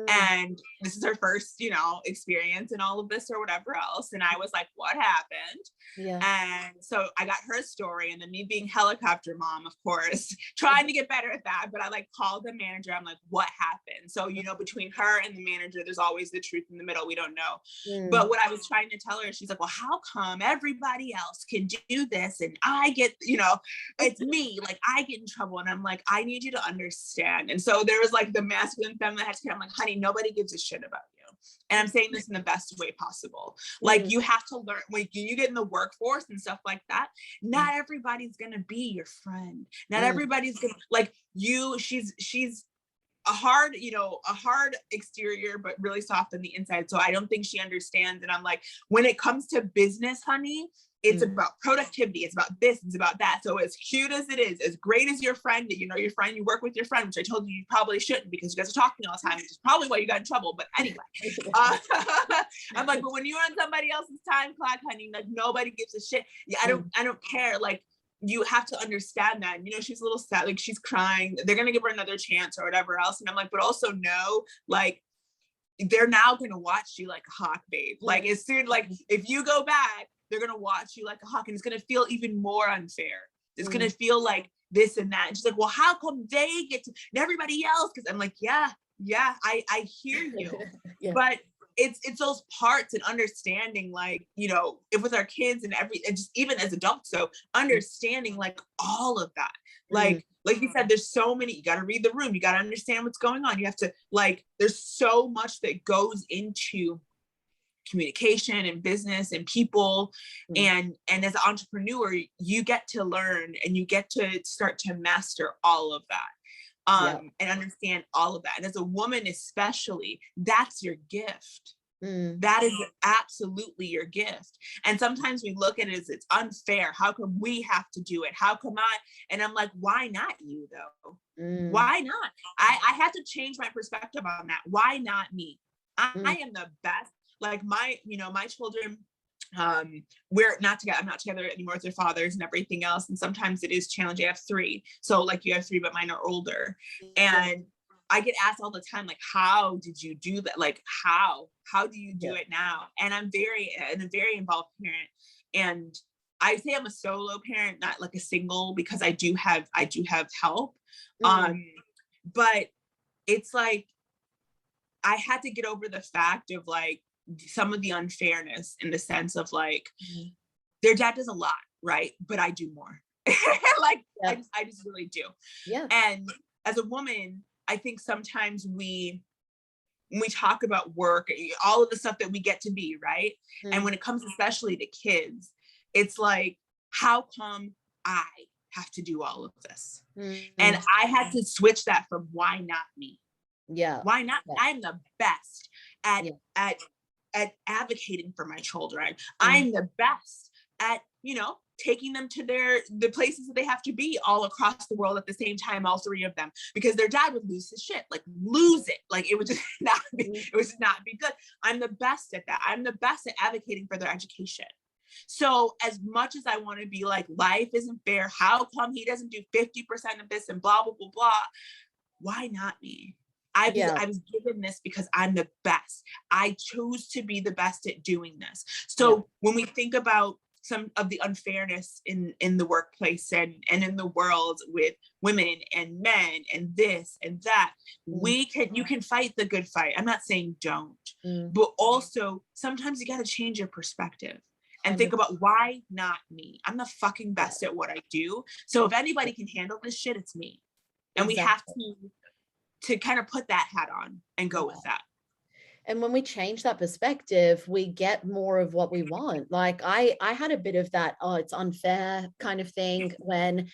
And this is her first, experience and all of this or whatever else. And I was like, what happened? Yeah. And so I got her story, and then me being helicopter mom, of course, trying to get better at that. But I like called the manager. I'm like, what happened? So, between her and the manager, there's always the truth in the middle. We don't know. But what I was trying to tell her, she's like, well, how come everybody else can do this and I get, it's me, like I get in trouble? And I'm like, I need you to understand. And so there was like the masculine feminine that had to come. I'm like, honey, nobody gives a shit about you. And I'm saying this in the best way possible. Like you have to learn when you get in the workforce and stuff like that. Not everybody's gonna be your friend. Not everybody's gonna like you. She's a hard exterior, but really soft on the inside. So I don't think she understands. And I'm like, when it comes to business, honey, it's about productivity. It's about this. It's about that. So as cute as it is, as great as your friend, your friend, you work with your friend, which I told you probably shouldn't because you guys are talking all the time, which is probably why you got in trouble. But anyway, I'm like, but when you're on somebody else's time clock, honey, like nobody gives a shit. Yeah, I don't care. Like, you have to understand that. She's a little sad, like she's crying. They're going to give her another chance or whatever else. And I'm like, but also know, like, they're now going to watch you like a hawk, babe. Like as soon, like if you go back, they're going to watch you like a hawk, and it's going to feel even more unfair. It's going to feel like this and that. And she's like, well, how come they get to and everybody else? Because I'm like, yeah, I hear you. But it's those parts and understanding, like, if with our kids and just even as adults, so understanding like all of that, like you said, there's so many, you got to read the room, you got to understand what's going on, you have to there's so much that goes into communication and business and people. And as an entrepreneur, you get to learn and you get to start to master all of that. And understand all of that. And as a woman, especially, that's your gift. That is absolutely your gift. And sometimes we look at it as it's unfair. How come we have to do it? How come I? And I'm like, why not you though? Why not? I had to change my perspective on that. Why not me? I am the best. Like my children, we're not together. I'm not together anymore with their fathers and everything else. And sometimes it is challenging. I have 3. So like you have 3, but mine are older. And I get asked all the time, like, how did you do that? Like, how do you do it now? And I'm a very involved parent. And I say I'm a solo parent, not like a single, because I do have help. But it's like, I had to get over the fact of like some of the unfairness in the sense of like, their dad does a lot, right? But I do more. I just really do. Yeah. And as a woman, I think sometimes when we talk about work, all of the stuff that we get to be, right? And when it comes especially to kids, it's like, how come I have to do all of this? And I had to switch that from why not me? Yeah. Why not? Yeah. I'm the best at advocating for my children. I'm the best at, taking them to the places that they have to be all across the world at the same time, all 3 of them, because their dad would lose his shit, like lose it. Like it would just not be good. I'm the best at that. I'm the best at advocating for their education. So as much as I want to be like, life isn't fair, how come he doesn't do 50% of this and blah, blah, blah, blah. Why not me? I was given this because I'm the best. I chose to be the best at doing this. So when we think about some of the unfairness in the workplace and in the world with women and men and this and that. You can fight the good fight. I'm not saying don't, but also sometimes you got to change your perspective and think about, why not me? I'm the fucking best at what I do. So if anybody can handle this shit, it's me. And we have to kind of put that hat on and go with that. And when we change that perspective, we get more of what we want. Like I had a bit of that, oh, it's unfair kind of thing when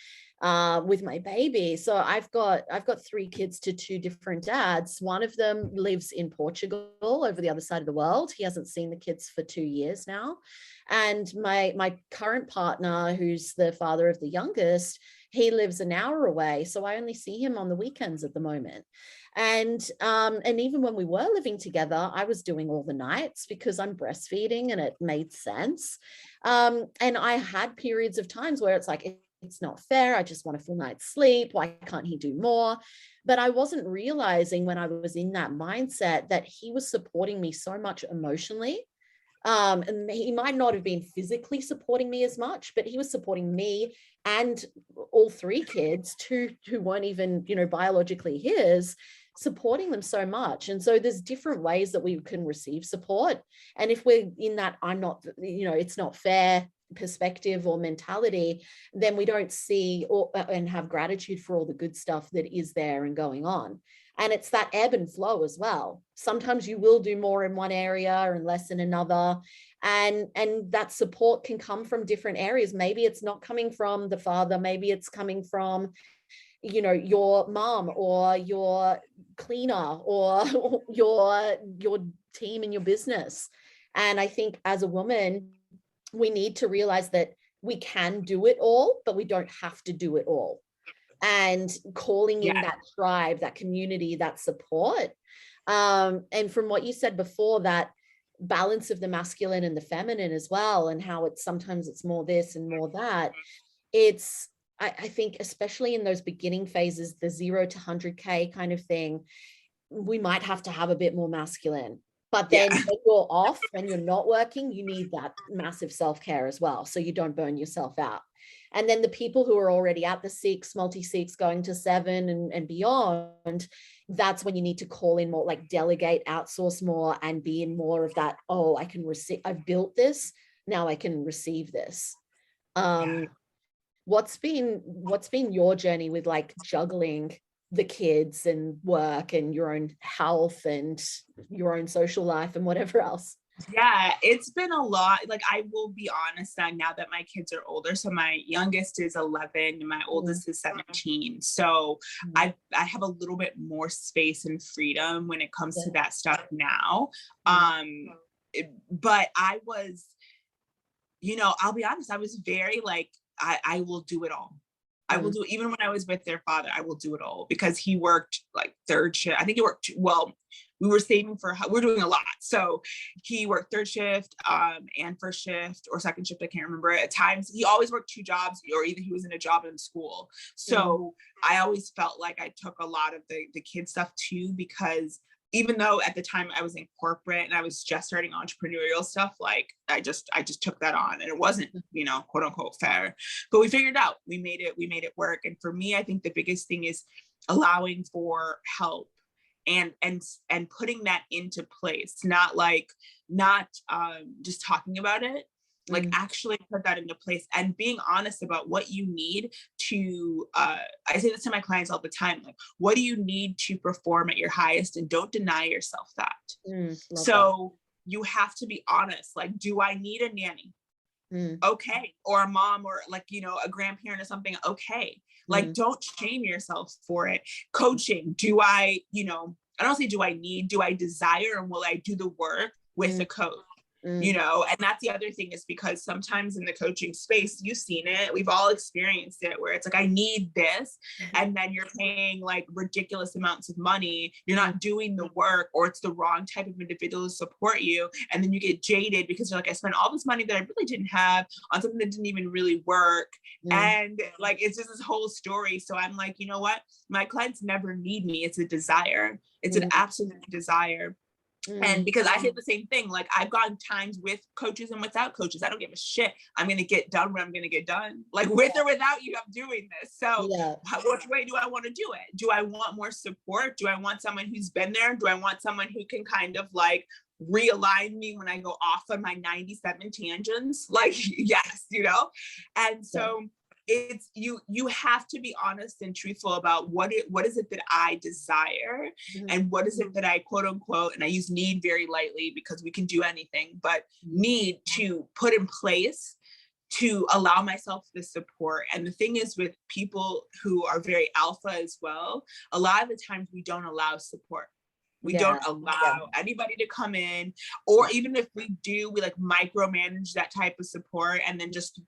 with my baby. So I've got 3 kids to 2 different dads. One of them lives in Portugal over the other side of the world. He hasn't seen the kids for 2 years now. And my current partner, who's the father of the youngest, he lives an hour away. So I only see him on the weekends at the moment. And even when we were living together, I was doing all the nights because I'm breastfeeding and it made sense. And I had periods of times where it's like, it's not fair. I just want a full night's sleep. Why can't he do more? But I wasn't realizing when I was in that mindset that he was supporting me so much emotionally. And he might not have been physically supporting me as much, but he was supporting me and all 3 kids, 2 who weren't even, biologically his, supporting them so much. And so there's different ways that we can receive support. And if we're in that, I'm not, it's not fair perspective or mentality, then we don't see and have gratitude for all the good stuff that is there and going on. And it's that ebb and flow as well. Sometimes you will do more in one area and less in another. And that support can come from different areas. Maybe it's not coming from the father. Maybe it's coming from, your mom or your cleaner or your team in your business. And I think as a woman, we need to realize that we can do it all, but we don't have to do it all. And calling in that tribe, that community, that support. And from what you said before, that balance of the masculine and the feminine as well, and how sometimes it's more this and more that. I think, especially in those beginning phases, the 0 to 100K kind of thing, we might have to have a bit more masculine. But then when you're off, when you're not working, you need that massive self-care as well, so you don't burn yourself out. And then the people who are already at the 6, multi-6, going to 7 and beyond, that's when you need to call in more, like delegate, outsource more, and be in more of that, oh, I can receive, I've built this, now I can receive this. What's been your journey with like juggling the kids and work and your own health and your own social life and whatever else? Yeah, it's been a lot. Like, I will be honest, now that my kids are older, so my youngest is 11 and my oldest is 17. So I have a little bit more space and freedom when it comes to that stuff now. But I was, I'll be honest, I was very like, I will do it all. I will do it. Even when I was with their father, I will do it all, because he worked like 3rd shift. I think he worked, we were saving we're doing a lot. So he worked 3rd shift and 1st shift or 2nd shift. I can't remember. At times he always worked 2 jobs, or either he was in a job in school. So I always felt like I took a lot of the kid stuff too, because even though at the time I was in corporate and I was just starting entrepreneurial stuff, like I just took that on, and it wasn't, quote unquote fair, but we figured it out. We made it work. And for me, I think the biggest thing is allowing for help and putting that into place, not just talking about it, like actually put that into place and being honest about what you need to, I say this to my clients all the time, like, what do you need to perform at your highest, and don't deny yourself that. So you have to be honest, like, do I need a nanny? Okay. Or a mom, or like, a grandparent or something. Okay. Like, don't shame yourself for it. Coaching. Do I don't say do I desire, and will I do the work with a coach? And that's the other thing, is because sometimes in the coaching space, you've seen it, we've all experienced it, where it's like, I need this, and then you're paying like ridiculous amounts of money, you're not doing the work, or it's the wrong type of individual to support you, and then you get jaded because you're like, I spent all this money that I really didn't have on something that didn't even really work. And like, it's just this whole story. So I'm like, you know what, my clients never need me. It's a desire. It's an absolute desire. And because I did the same thing, like I've gone times with coaches and without coaches. I don't give a shit. I'm going to get done when I'm going to get done. Like with or without you, I'm doing this. So which way do I want to do it? Do I want more support? Do I want someone who's been there? Do I want someone who can kind of like realign me when I go off on my 97 tangents? Like, yes, you know? And so it's you have to be honest and truthful about what is it that I desire, and what is it that I quote unquote, and I use need very lightly because we can do anything, but need to put in place to allow myself the support. And the thing is, with people who are very alpha as well, a lot of the times we don't allow support. We don't allow anybody to come in, or even if we do, we like micromanage that type of support and then just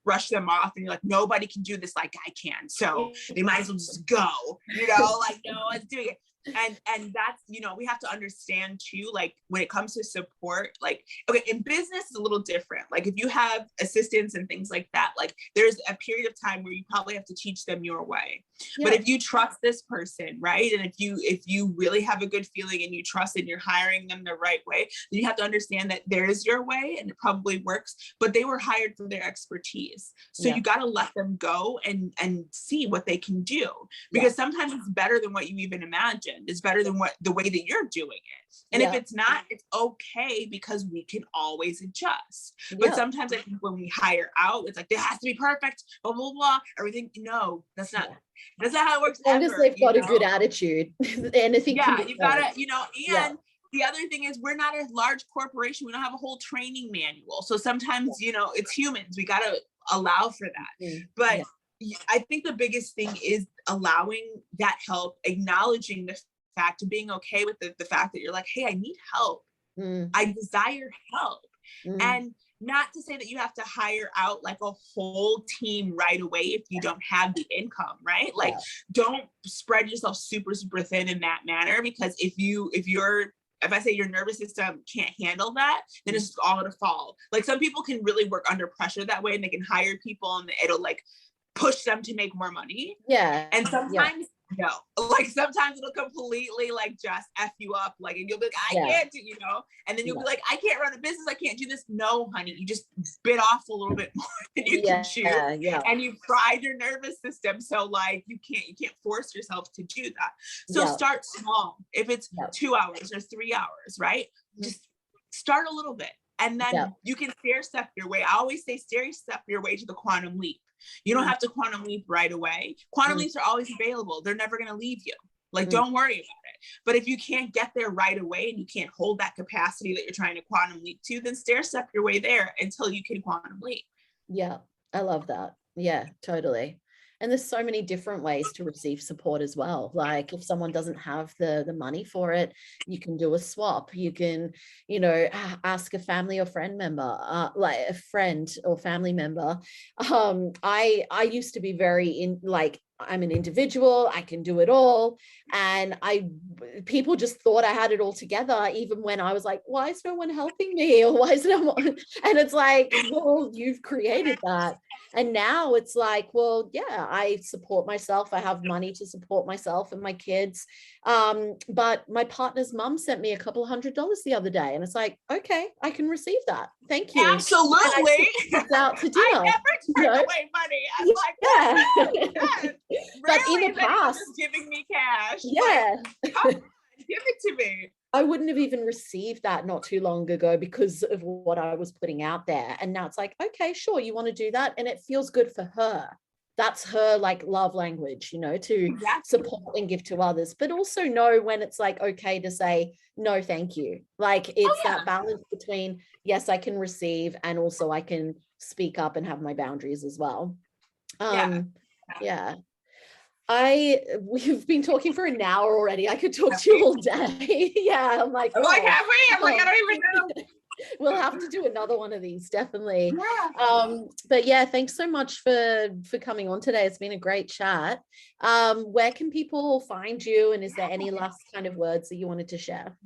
brush them off, and you're like, nobody can do this like I can, so they might as well just go, you know, like no one's doing it. And that's, you know, we have to understand too, like when it comes to support, like, okay, in business is a little different. Like if you have assistants and things like that, like there's a period of time where you probably have to teach them your way. But if you trust this person, right, and if you really have a good feeling and you trust and you're hiring them the right way, then you have to understand that there is your way and it probably works, but they were hired for their expertise. So you got to let them go and see what they can do, because sometimes it's better than what you even imagined. It's better than what the way that you're doing it. And if it's not, it's okay, because we can always adjust. But sometimes I think when we hire out, it's like, it has to be perfect, blah, blah, blah, everything. No, that's not how it works. As long as they've got a good attitude. Anything can be you gotta, you know, and the other thing is, we're not a large corporation. We don't have a whole training manual. So sometimes, you know, it's humans. We gotta allow for that. But I think the biggest thing is allowing that help, acknowledging the fact of being okay with the fact that you're like, hey, I need help. I desire help. And not to say that you have to hire out like a whole team right away if you don't have the income, right? Like don't spread yourself super, super thin in that manner, because if I say your nervous system can't handle that, then it's just all gonna fall. Like some people can really work under pressure that way, and they can hire people and it'll like push them to make more money. And sometimes no, like sometimes it'll completely like just F you up, like, and you'll be like, I can't do, you know, and then you'll be like, I can't run a business, I can't do this. No, honey, you just bit off a little bit more than you can chew, and you fried your nervous system. So like you can't force yourself to do that. So start small. If it's 2 hours or 3 hours, right? Just start a little bit, and then you can stair step your way. I always say stair step your way to the quantum leap. You don't have to quantum leap right away. Quantum leaps are always available. They're never going to leave you. Like, don't worry about it. But if you can't get there right away and you can't hold that capacity that you're trying to quantum leap to, then stair step your way there until you can quantum leap. Yeah, I love that. Yeah, totally. And there's so many different ways to receive support as well. Like if someone doesn't have the money for it, you can do a swap. You can, you know, ask a family or friend member, like a friend or family member. I used to be very I'm an individual, I can do it all. And people just thought I had it all together, even when I was like, why is no one helping me? Or why is no one? And it's like, well, you've created that. And now it's like, well, yeah, I support myself. I have money to support myself and my kids. But my partner's mum sent me $200 the other day. And it's like, okay, I can receive that. Thank you. Absolutely. Out to dinner. I never turn away money. I'm like, yes. But really? in the past, just giving me cash. Yeah. Like, come on, give it to me. I wouldn't have even received that not too long ago because of what I was putting out there. And now it's like, okay, sure, you want to do that. And it feels good for her. That's her like love language, you know, to support and give to others, but also know when it's like, okay to say, no, thank you. Like it's that balance between, yes, I can receive, and also I can speak up and have my boundaries as well. We've been talking for an hour already. I could talk to you all day. I'm like, have we? I'm like, I don't even know. We'll have to do another one of these, definitely. But yeah, thanks so much for coming on today. It's been a great chat. Where can people find you, and is there any last kind of words that you wanted to share?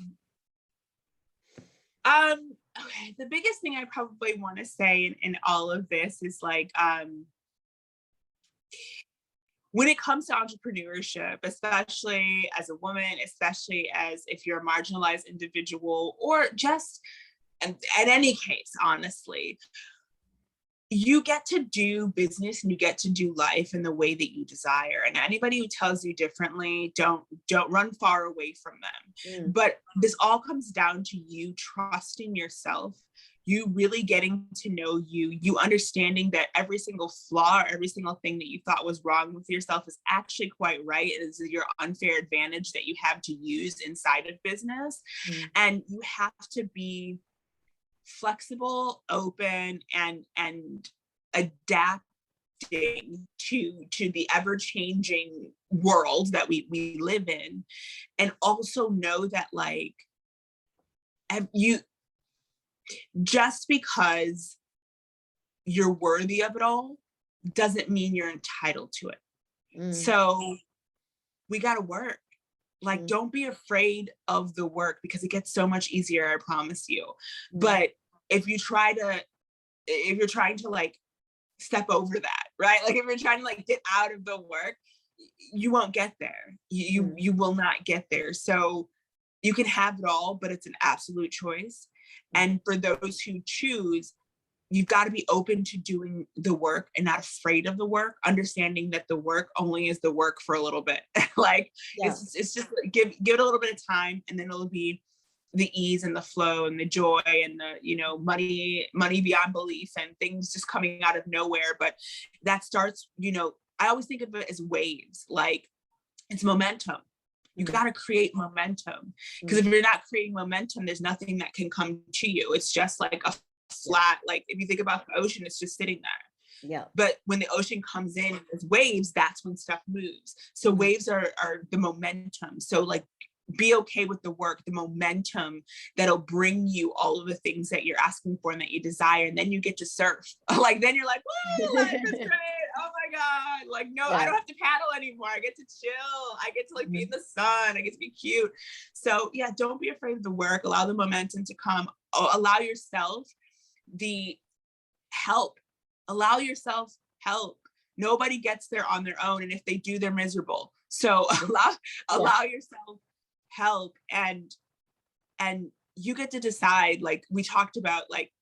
Okay, the biggest thing I probably want to say in all of this is like, when it comes to entrepreneurship, especially as a woman, especially as if you're a marginalized individual, or just in any case, honestly, you get to do business and you get to do life in the way that you desire. And anybody who tells you differently, don't run far away from them. But this all comes down to you trusting yourself, you really getting to know you understanding that every single flaw, every single thing that you thought was wrong with yourself is actually quite right. It is your unfair advantage that you have to use inside of business. And you have to be flexible, open, and adapting to the ever-changing world that we live in. And also know that, like, you, just because you're worthy of it all doesn't mean you're entitled to it. So we got to work. Like, don't be afraid of the work, because it gets so much easier, I promise you. But if you're trying to like step over that, right? Like, if you're trying to like get out of the work, you won't get there. You will not get there. So you can have it all, but it's an absolute choice. And for those who choose, you've got to be open to doing the work and not afraid of the work, understanding that the work only is the work for a little bit. Like, it's just give it a little bit of time, and then it'll be the ease and the flow and the joy and the, you know, money beyond belief and things just coming out of nowhere. But that starts, you know, I always think of it as waves. Like, it's momentum. You got to create momentum, because if you're not creating momentum, there's nothing that can come to you. It's just like a flat, like, if you think about the ocean, it's just sitting there. Yeah. But when the ocean comes in as waves, that's when stuff moves. So waves are the momentum. So, like, be okay with the work, the momentum that'll bring you all of the things that you're asking for and that you desire. And then you get to surf. Like, then you're like, woo, life is great. Oh my God. Like, no, I don't have to paddle anymore. I get to chill. I get to like be in the sun. I get to be cute. So yeah, don't be afraid of the work. Allow the momentum to come. Allow yourself the help. Allow yourself help. Nobody gets there on their own. And if they do, they're miserable. So allow yourself help, and you get to decide. Like we talked about, like,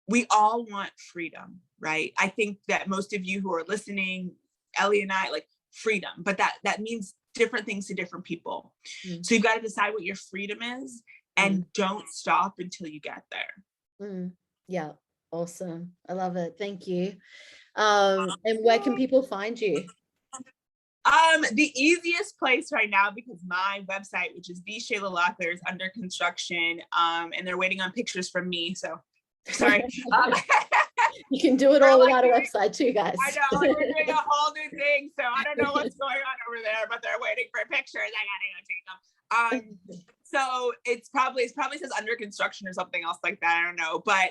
we all want freedom, right? I think that most of you who are listening, Ellie and I, like freedom, but that means different things to different people. So you've got to decide what your freedom is, and don't stop until you get there. Yeah, awesome. I love it. Thank you. And where can people find you? The easiest place right now, because my website, which is the Shayla Locklear, is under construction, and they're waiting on pictures from me. So sorry. You can do it all without a website too, guys. I know, we're doing a whole new thing, so I don't know what's going on over there, but they're waiting for pictures. I gotta go take them. So it probably says under construction or something else like that. I don't know. But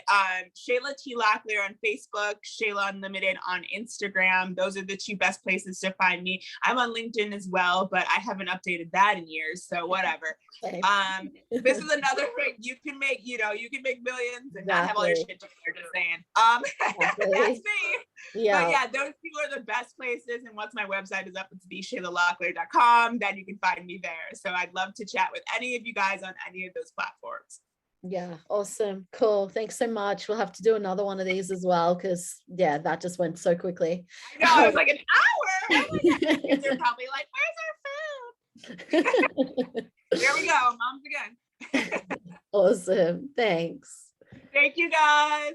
Shayla T. Locklear on Facebook, Shayla Unlimited on Instagram. Those are the two best places to find me. I'm on LinkedIn as well, but I haven't updated that in years. So whatever. This is another thing. You can make millions and not have all your shit together, just saying. That's me. Yeah. But yeah, those two are the best places. And once my website is up, it's theshaylallocklear.com. Then you can find me there. So I'd love to chat with any of you guys on any of those platforms. Yeah, awesome. Cool. Thanks so much. We'll have to do another one of these as well, because yeah, that just went so quickly. I know, I was like, an hour. Oh my God. They're probably like, where's our food? There we go. Moms again. Awesome. Thanks. Thank you guys.